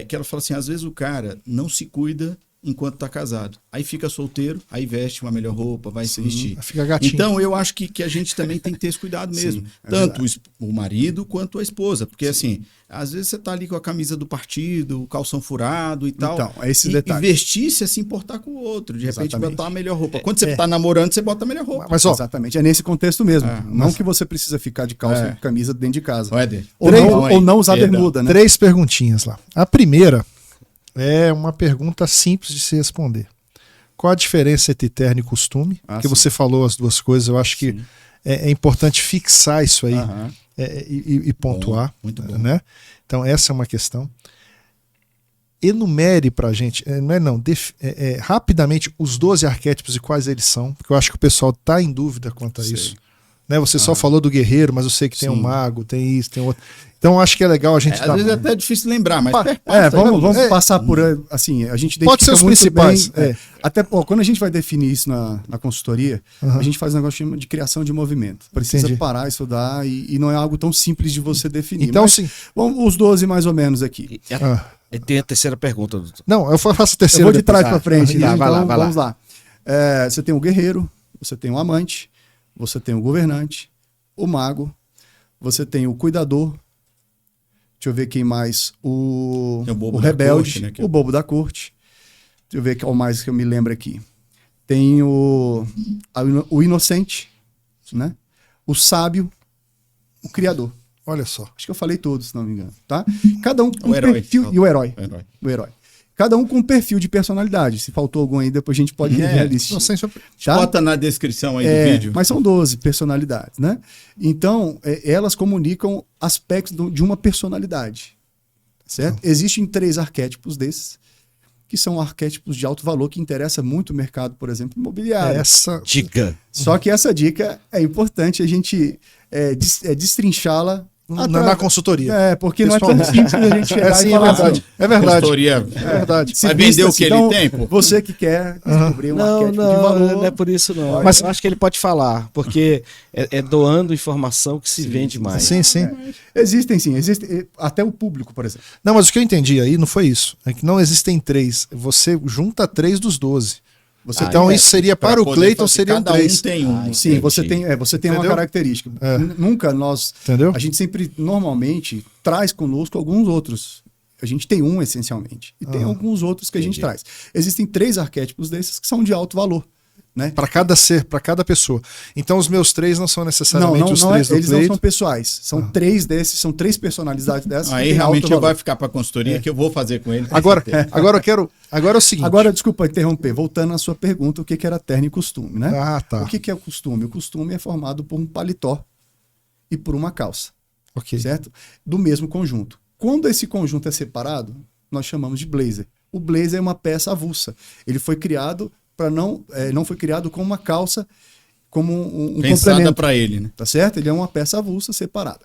Que ela fala assim, às vezes o cara não se cuida enquanto tá casado. Aí fica solteiro, aí veste uma melhor roupa, vai se vestir. Fica gatinho. Então eu acho que a gente também tem que ter esse cuidado mesmo. Tanto o marido quanto a esposa. Porque assim, às vezes você tá ali com a camisa do partido, o calção furado e tal. Então, é esse e detalhe. vestir-se é se importar com o outro. De repente Exatamente. botar a melhor roupa. Quando você tá namorando, você bota a melhor roupa. Mas, ó, Exatamente, é nesse contexto mesmo. Não que você precisa ficar de calça e camisa dentro de casa. Éder, Ou não usar Perdão. bermuda, né? 3 perguntinhas lá. A primeira é uma pergunta simples de se responder. Qual a diferença entre terno e costume? Porque sim. você falou as duas coisas, eu acho que é importante fixar isso aí Aham. e pontuar. muito bom. Né? Então, essa é uma questão. Enumere pra gente, rapidamente os 12 arquétipos e quais eles são, porque eu acho que o pessoal tá em dúvida quanto a isso. Né? Você só falou do guerreiro, mas eu sei que tem um mago, tem isso, tem outro. Então eu acho que é legal a gente Às vezes é até difícil lembrar, mas Vamos passar por assim, a gente Pode ser identifica os muito principais, bem, até quando a gente vai definir isso na consultoria, a gente faz um negócio de criação de movimento. Precisa Entendi. parar, estudar e não é algo tão simples de você definir. Então, Mas sim. Vamos os 12 mais ou menos aqui. E tem a terceira pergunta, doutor. Não, eu faço a Eu terceira. vou de depois. trás para frente. Tá, Então, vai lá. vamos lá. Você tem o guerreiro, você tem o amante, você tem o governante, o mago, você tem o cuidador. Deixa eu ver quem mais. Tem o bobo o da rebelde, corte, né, o bobo da corte. Deixa eu ver qual mais que eu me lembro aqui. Tem o inocente, né? O sábio, o criador. Olha só. Acho que eu falei todos, se não me engano, tá? Cada um com O herói. perfil. E o herói. O herói. O herói. Cada um com um perfil de personalidade. Se faltou algum aí, depois a gente pode ver a lista. Não sei se eu- Tá? Bota na descrição aí do vídeo. Mas são 12 personalidades, né? Então, elas comunicam aspectos de uma personalidade, certo? Existem 3 arquétipos desses, que são arquétipos de alto valor, que interessa muito o mercado, por exemplo, imobiliário. Essa. Dica. Só que essa dica é importante a gente destrinchá-la Na consultoria. porque não é tão simples a gente chegar Sim, e é falar verdade. assim, É verdade. Consultoria. É verdade. se Vai vender vista o que assim. ele tem, pô? Você que quer descobrir um arquétipo de valor. Não é por isso não. Mas- Eu acho que ele pode falar, porque é doando informação que se vende mais. Sim, sim. Existem sim, existem até o público, por exemplo. Não, mas o que eu entendi aí não foi isso. É que não existem 3. Você junta 3 dos 12. Você Então tem, isso seria Pra para o poder Cleiton, fazer, seriam cada 3. um tem um. sim, você tem uma Entendeu? característica. Nunca nós, Entendeu? a gente sempre normalmente traz conosco alguns outros. A gente tem um essencialmente e tem alguns outros que a gente traz. Existem 3 arquétipos desses que são de alto valor, né? Para cada ser, para cada pessoa. Então os meus 3 não são necessariamente os 3 do eles não Cleiton. são pessoais. São 3 desses, são 3 personalidades dessas. que Aí têm realmente alto valor. vai ficar para consultoria que eu vou fazer com ele. Agora eu quero. Agora é o seguinte. Agora, desculpa interromper, voltando à sua pergunta, o que era terno e costume, né? Ah, tá. O que é o costume? O costume é formado por um paletó e por uma calça, Ok. certo? Do mesmo conjunto. Quando esse conjunto é separado, nós chamamos de blazer. O blazer é uma peça avulsa. Ele foi criado para não foi criado como uma calça, como um Pensada complemento, para ele, né? tá certo? Ele é uma peça avulsa separada.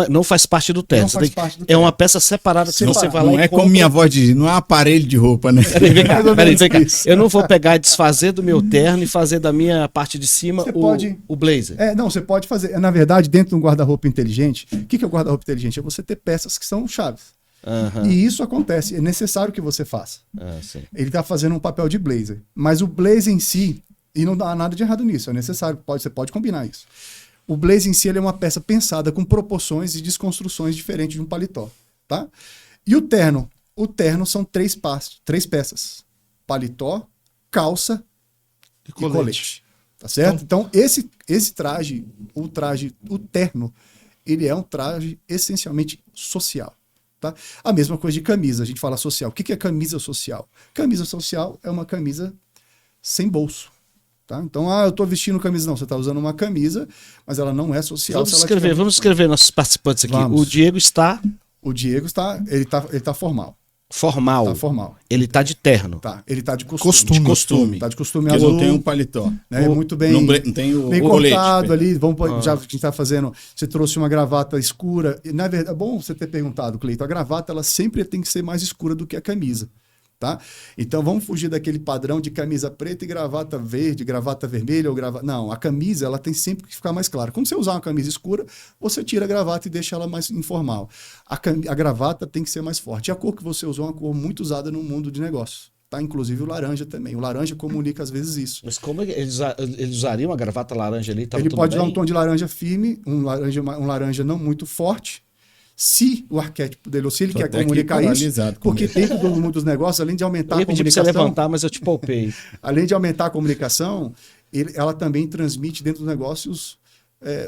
Não faz parte do terno. Não faz parte do É terno. uma peça separada que você vai lá Não e é como compra. minha avó diz, não é um aparelho de roupa, né? Peraí, vem cá. Eu não vou pegar e desfazer do meu terno e fazer da minha parte de cima Você pode- o blazer. Não, você pode fazer. Na verdade, dentro de um guarda-roupa inteligente, o que é o guarda-roupa inteligente? É você ter peças que são chaves. Aham. E isso acontece, é necessário que você faça. Sim. Ele está fazendo um papel de blazer. Mas o blazer em si, E não dá nada de errado nisso, é necessário, você pode combinar isso. O blazer em si ele é uma peça pensada com proporções e desconstruções diferentes de um paletó, tá? E o terno? O terno são três peças. Paletó, calça e colete. Tá certo? Então, esse traje, o terno, ele é um traje essencialmente social. Tá? A mesma coisa de camisa, a gente fala social. O que é camisa social? Camisa social é uma camisa sem bolso. Tá? Então, eu estou vestindo camisa. Não, você está usando uma camisa, mas ela não é social. Vamos escrever nossos participantes aqui. Vamos. O Diego está... O Diego ele tá formal. Formal. Tá formal. Ele tá de terno. Tá. Ele tá de costume. De costume. Tá de costume Porque azul. não tem um paletó. Né? Muito bem. Não tem o bem colete. cortado ali. Já que a gente tá fazendo. Você trouxe uma gravata escura. E, na verdade, é bom você ter perguntado, Cleiton. A gravata, ela sempre tem que ser mais escura do que a camisa. Tá? Então vamos fugir daquele padrão de camisa preta e gravata verde, gravata vermelha ou gravata. Não, a camisa ela tem sempre que ficar mais clara. Quando você usar uma camisa escura, você tira a gravata e deixa ela mais informal. A gravata tem que ser mais forte. E a cor que você usou é uma cor muito usada no mundo de negócios. Tá? Inclusive o laranja também. O laranja comunica às vezes isso. Mas como eles usariam uma gravata laranja ali? Ele pode dar um tom de laranja firme, um laranja não muito forte. Se o arquétipo dele, ou se ele quer comunicar isso, porque dentro do mundo dos negócios, além de aumentar a comunicação... Eu ia pedir pra você levantar, mas eu te poupei. Além de aumentar a comunicação, ela também transmite dentro dos negócios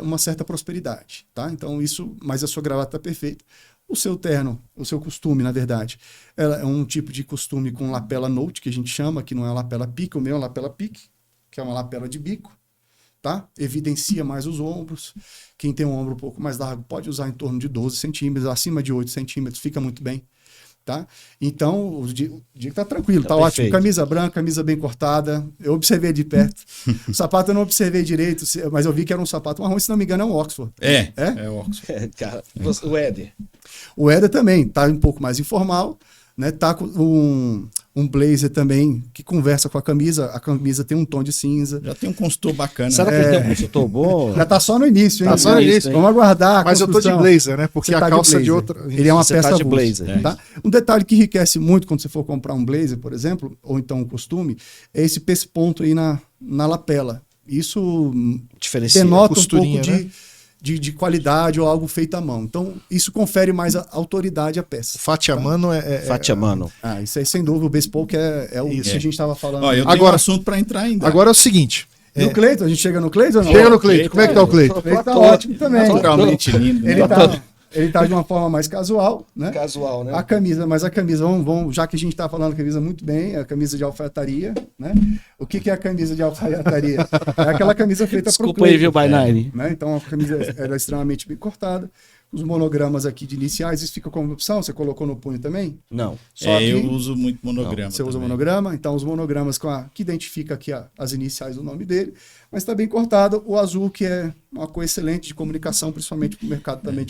uma certa prosperidade, tá? Então mas a sua gravata está perfeita. O seu terno, o seu costume, na verdade, ela é um tipo de costume com lapela note, que a gente chama, que não é lapela pique, o meu é uma lapela pique, que é uma lapela de bico. Tá? Evidencia mais os ombros. Quem tem um ombro um pouco mais largo pode usar em torno de 12 centímetros, acima de 8 centímetros, fica muito bem. Tá? Então, o Diego tá tranquilo, tá ótimo. Camisa branca, camisa bem cortada. Eu observei de perto. O sapato eu não observei direito, mas eu vi que era um sapato marrom, se não me engano é um Oxford. É Oxford. Cara, o Éder. O Éder também tá um pouco mais informal. Né, tá com um blazer também que conversa com a camisa tem um tom de cinza. Já tem um consultor bacana. Será que ele tem um consultor bom? Já tá só no início, hein? Tá só no início. Vamos aguardar. Mas eu tô de blazer, né? Porque a calça de outra. Ele é uma Você peça tá de blazer. Tá? Um detalhe que enriquece muito quando você for comprar um blazer, por exemplo, ou então um costume, é esse pesponto aí na lapela. Isso denota um pouco de qualidade ou algo feito à mão. Então, isso confere mais a autoridade à peça. Fatia Mano Fatia Mano. Isso aí, sem dúvida, o bespoke é o que a gente estava falando. Ó, eu tenho um assunto para entrar ainda. Agora é o seguinte... No Cleiton, a gente chega no Cleiton ou não? Chega no Cleiton. Como é que tá o Cleiton? Ele tá ótimo também. Naturalmente lindo. Ele tá de uma forma mais casual, né? Casual, né? A camisa, vamos, já que a gente tá falando camisa muito bem, a camisa de alfaiataria, né? O que é a camisa de alfaiataria? É aquela camisa feita para o Cleiton. Desculpa aí, viu, Bainari? Né? Então a camisa era extremamente bem cortada. Os monogramas aqui de iniciais, isso fica como opção? Você colocou no punho também? Não. Só que eu uso muito monograma. Você usa monograma? Então, os monogramas que identifica aqui as iniciais do nome dele, mas está bem cortado. O azul, que é uma cor excelente de comunicação, principalmente para o mercado também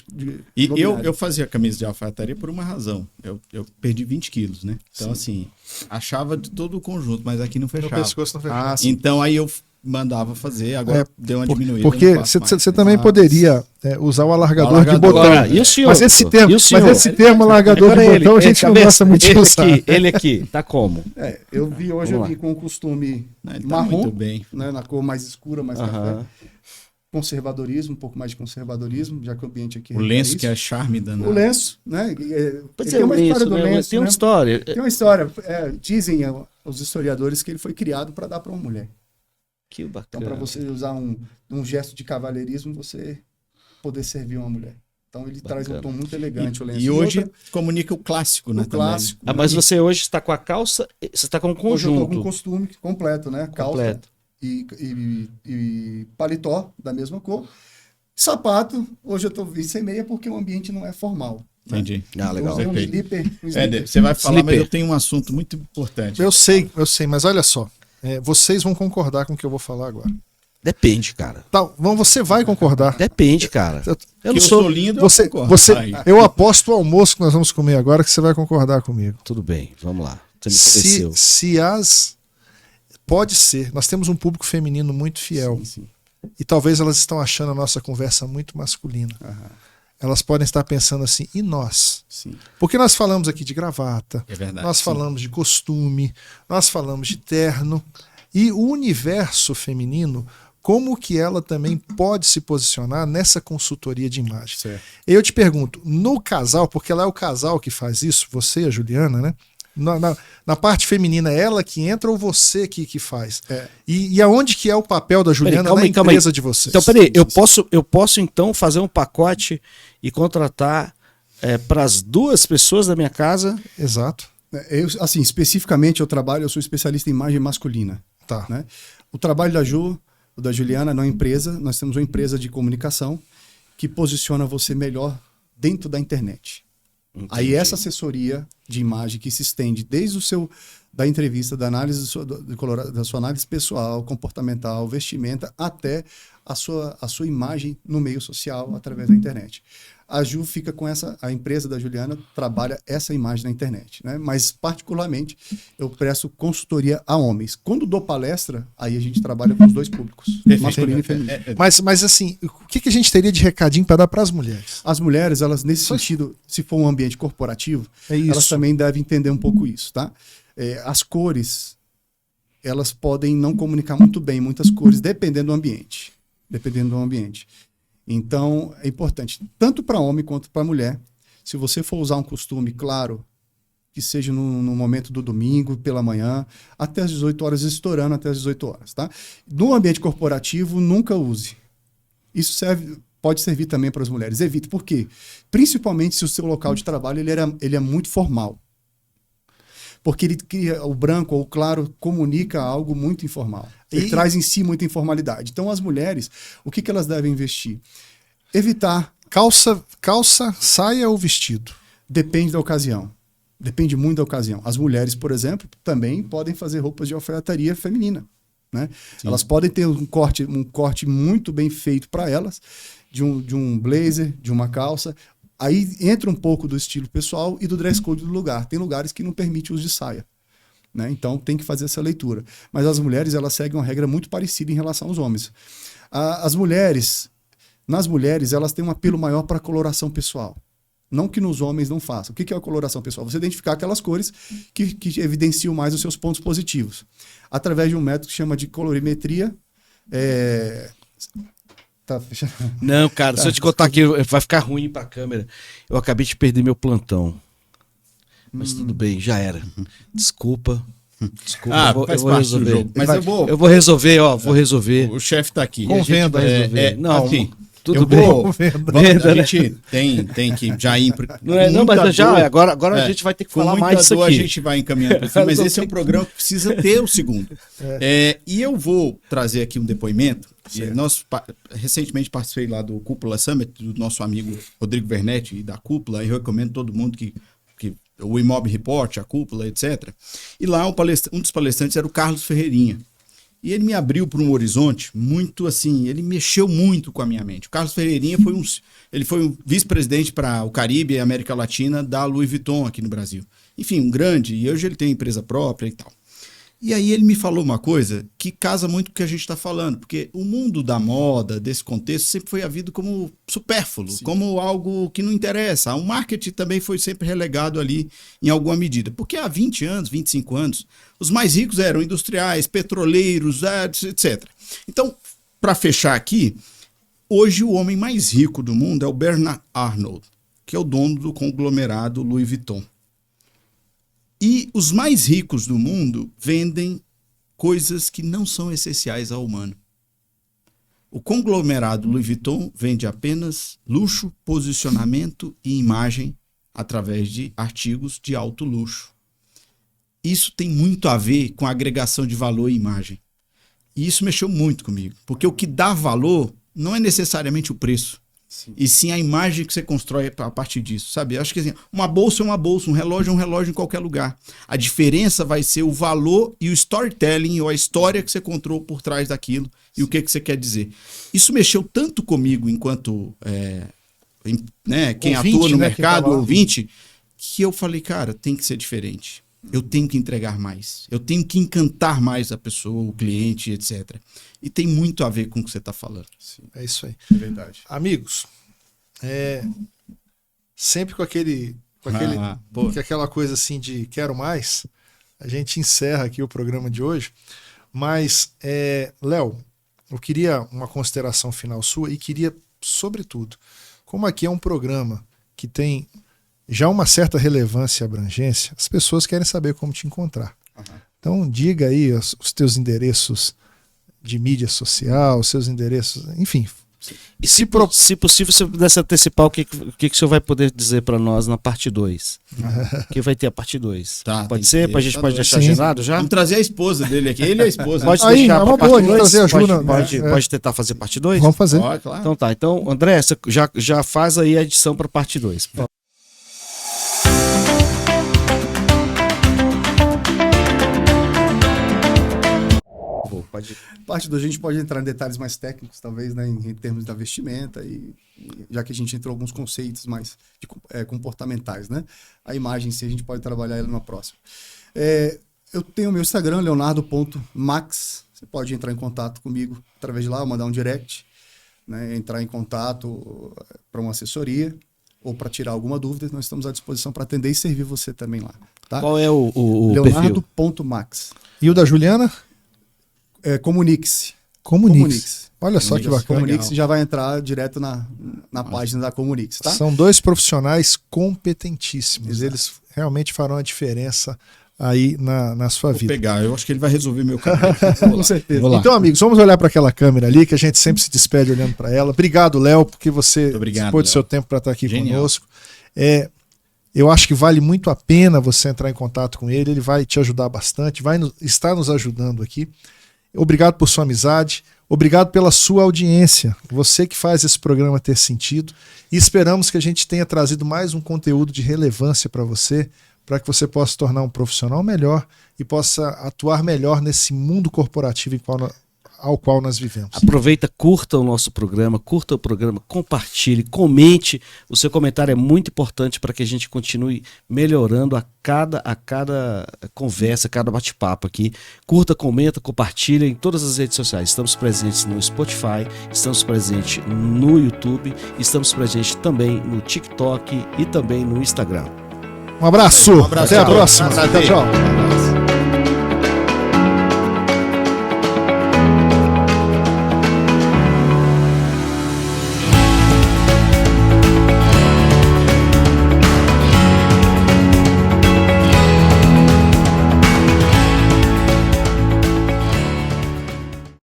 E eu fazia camisa de alfaiataria por uma razão. Eu perdi 20 quilos, né? Então, assim, achava de todo o conjunto, mas aqui não fechava. No pescoço não fechava. Então, aí eu mandava fazer, agora deu uma diminuída. Porque você também poderia usar o alargador de botão. E o senhor? Mas esse termo alargador de botão, a gente não gosta muito de usar. Ele aqui, tá como? Eu vi com o costume marrom, muito bem. Né, na cor mais escura, mais café. Conservadorismo, um pouco mais de conservadorismo, já que o ambiente aqui... O lenço, que é charme danado. O lenço, né? Tem uma história do lenço, tem uma história. Tem uma história. Dizem os historiadores que ele foi criado para dar para uma mulher. Que bacana. Então, para você usar um gesto de cavalheirismo, você poder servir uma mulher. Então, ele traz um tom muito elegante. O lenço. E hoje comunica o clássico, né? O clássico. Mas você hoje está com a calça, você está com um conjunto. Hoje eu estou com um costume completo, né? Calça e paletó da mesma cor. Sapato, hoje eu estou sem meia porque o ambiente não é formal. Entendi. Legal. Usei um slipper. Você vai falar, mas eu tenho um assunto muito importante. Eu sei, mas olha só. Vocês vão concordar com o que eu vou falar agora. Depende, cara. Você vai concordar. Depende, cara. Eu não sou lindo, eu aposto o almoço que nós vamos comer agora que você vai concordar comigo. Tudo bem, vamos lá. Você me convenceu. Pode ser. Nós temos um público feminino muito fiel. Sim. E talvez elas estão achando a nossa conversa muito masculina. Elas podem estar pensando assim, e nós? Sim. Porque nós falamos aqui de gravata, é verdade, nós falamos de costume, nós falamos de terno, E o universo feminino, como que ela também pode se posicionar nessa consultoria de imagem? Certo. Eu te pergunto, no casal, porque ela é o casal que faz isso, você e a Juliana, né? Na parte feminina, é ela que entra ou você que faz? E aonde que é o papel da Juliana na empresa de vocês? Então, peraí, eu posso então fazer um pacote e contratar para as 2 pessoas da minha casa? Exato. Eu, assim, especificamente eu sou especialista em imagem masculina. Tá. Né? O trabalho da Ju, o da Juliana, na empresa, nós temos uma empresa de comunicação que posiciona você melhor dentro da internet. Entendi. Aí essa assessoria de imagem que se estende desde da entrevista, da análise da sua análise pessoal, comportamental, vestimenta, até a sua imagem no meio social através da internet. A Ju fica com a empresa da Juliana trabalha essa imagem na internet, né? Mas particularmente eu presto consultoria a homens. Quando dou palestra, aí a gente trabalha com os 2 públicos, masculino e feminino. Mas assim, o que a gente teria de recadinho para dar para as mulheres? As mulheres, elas nesse sentido, se for um ambiente corporativo, elas também devem entender um pouco isso, tá? As cores, elas podem não comunicar muito bem, muitas cores, dependendo do ambiente. Então, é importante, tanto para homem quanto para mulher, se você for usar um costume, claro, que seja no momento do domingo, pela manhã, até as 18 horas, estourando até as 18 horas, tá? No ambiente corporativo, nunca use. Isso pode servir também para as mulheres. Evite, por quê? Principalmente se o seu local de trabalho ele é muito formal. Porque ele cria o branco ou o claro, comunica algo muito informal. Ele traz em si muita informalidade. Então, as mulheres, o que elas devem investir? Evitar. Calça, saia ou vestido? Depende da ocasião. Depende muito da ocasião. As mulheres, por exemplo, também podem fazer roupas de alfaiataria feminina. Né? Elas podem ter um corte muito bem feito para elas, de um blazer, de uma calça. Aí entra um pouco do estilo pessoal e do dress code do lugar. Tem lugares que não permite o uso de saia. Né? Então tem que fazer essa leitura. Mas as mulheres, elas seguem uma regra muito parecida em relação aos homens. Nas mulheres, elas têm um apelo maior para a coloração pessoal. Não que nos homens não façam. O que é a coloração pessoal? Você identificar aquelas cores que evidenciam mais os seus pontos positivos. Através de um método que chama de colorimetria. Tá fechado? Não, cara, se eu te contar aqui, vai ficar ruim pra câmera. Eu acabei de perder meu plantão. Mas tudo bem, já era. Desculpa. Eu vou resolver. Jogo. Mas eu vou resolver, vou resolver. O chefe tá aqui. Com venda, não, assim, tudo bem. A gente tem que já ir. Mas agora a gente vai ter que falar mais disso aqui. A gente vai encaminhando pra cima, mas esse é um programa que precisa ter o segundo. E eu vou trazer aqui um depoimento. Nós recentemente participei lá do Cúpula Summit, do nosso amigo Rodrigo Vernetti e da Cúpula, e eu recomendo todo mundo que o Imob Report, a Cúpula, etc. E lá um dos palestrantes era o Carlos Ferreirinha. E ele me abriu para um horizonte muito assim, ele mexeu muito com a minha mente. O Carlos Ferreirinha foi um vice-presidente para o Caribe e América Latina da Louis Vuitton aqui no Brasil. Enfim, um grande, e hoje ele tem empresa própria e tal. E aí ele me falou uma coisa que casa muito com o que a gente está falando, porque o mundo da moda, desse contexto, sempre foi havido como supérfluo, Sim. como algo que não interessa. O marketing também foi sempre relegado ali em alguma medida, porque há 20 anos, 25 anos, os mais ricos eram industriais, petroleiros, etc. Então, para fechar aqui, hoje o homem mais rico do mundo é o Bernard Arnault, que é o dono do conglomerado Louis Vuitton. E os mais ricos do mundo vendem coisas que não são essenciais ao humano. O conglomerado Louis Vuitton vende apenas luxo, posicionamento e imagem através de artigos de alto luxo. Isso tem muito a ver com a agregação de valor e imagem. E isso mexeu muito comigo, porque o que dá valor não é necessariamente o preço. Sim. E sim a imagem que você constrói a partir disso, sabe? Eu acho que assim, uma bolsa é uma bolsa, um relógio é um relógio em qualquer lugar. A diferença vai ser o valor e o storytelling, ou a história que você encontrou por trás daquilo e o que você quer dizer. Isso mexeu tanto comigo enquanto quem ouvinte, atua no mercado, ouvinte, que eu falei, cara, tem que ser diferente. Eu tenho que entregar mais. Eu tenho que encantar mais a pessoa, o cliente, etc. E tem muito a ver com o que você está falando. Sim, é isso aí. É verdade. Amigos, sempre com aquela coisa assim de quero mais, a gente encerra aqui o programa de hoje. Mas, Léo, eu queria uma consideração final sua e queria, sobretudo, como aqui é um programa que tem já uma certa relevância e abrangência, as pessoas querem saber como te encontrar. Então, diga aí os teus endereços de mídia social, os seus endereços, enfim. E se possível, se você pudesse antecipar o que o senhor vai poder dizer para nós na parte 2. Que vai ter a parte 2. Tá, pode ser? A gente pode deixar Sim. agendado já? Vamos trazer a esposa dele aqui. Ele é a esposa. Pode Aí, deixar é uma pra boa, parte de 2? trazer a Juna, Pode tentar fazer parte 2? Vamos fazer. Ó, claro. Então tá. Então, André, você já faz aí a edição para parte 2. Pode... Parte 2 a gente pode entrar em detalhes mais técnicos, talvez, né, em termos da vestimenta, já que a gente entrou em alguns conceitos mais comportamentais, né? A imagem em si a gente pode trabalhar ela numa próxima. Eu tenho o meu Instagram, leonardo.max. Você pode entrar em contato comigo através de lá, mandar um direct, né, entrar em contato para uma assessoria ou para tirar alguma dúvida. Nós estamos à disposição para atender e servir você também lá. Tá? Qual é o perfil? Leonardo.max. E o da Juliana? Comunique-se. Comunique-se. Olha só que bacana. Comunique-se já vai entrar direto na página da Comunique-se, tá? São dois profissionais competentíssimos. Eles realmente farão a diferença aí na sua Vou vida. pegar. Eu acho que ele vai resolver meu cabelo. Com certeza. Vou lá. Então, amigos, vamos olhar para aquela câmera ali, que a gente sempre se despede olhando para ela. Obrigado, Léo, porque você dispôs do seu tempo para estar aqui conosco. Eu acho que vale muito a pena você entrar em contato com ele vai te ajudar bastante, está nos ajudando aqui. Obrigado por sua amizade, obrigado pela sua audiência, você que faz esse programa ter sentido, e esperamos que a gente tenha trazido mais um conteúdo de relevância para você possa se tornar um profissional melhor e possa atuar melhor nesse mundo corporativo ao qual nós vivemos. Aproveita, curta o nosso programa, compartilhe, comente. O seu comentário é muito importante para que a gente continue melhorando a cada conversa, cada bate-papo aqui. Curta, comenta, compartilha em todas as redes sociais. Estamos presentes no Spotify, estamos presentes no YouTube, estamos presentes também no TikTok e também no Instagram. Um abraço, até a próxima. Tchau, tchau.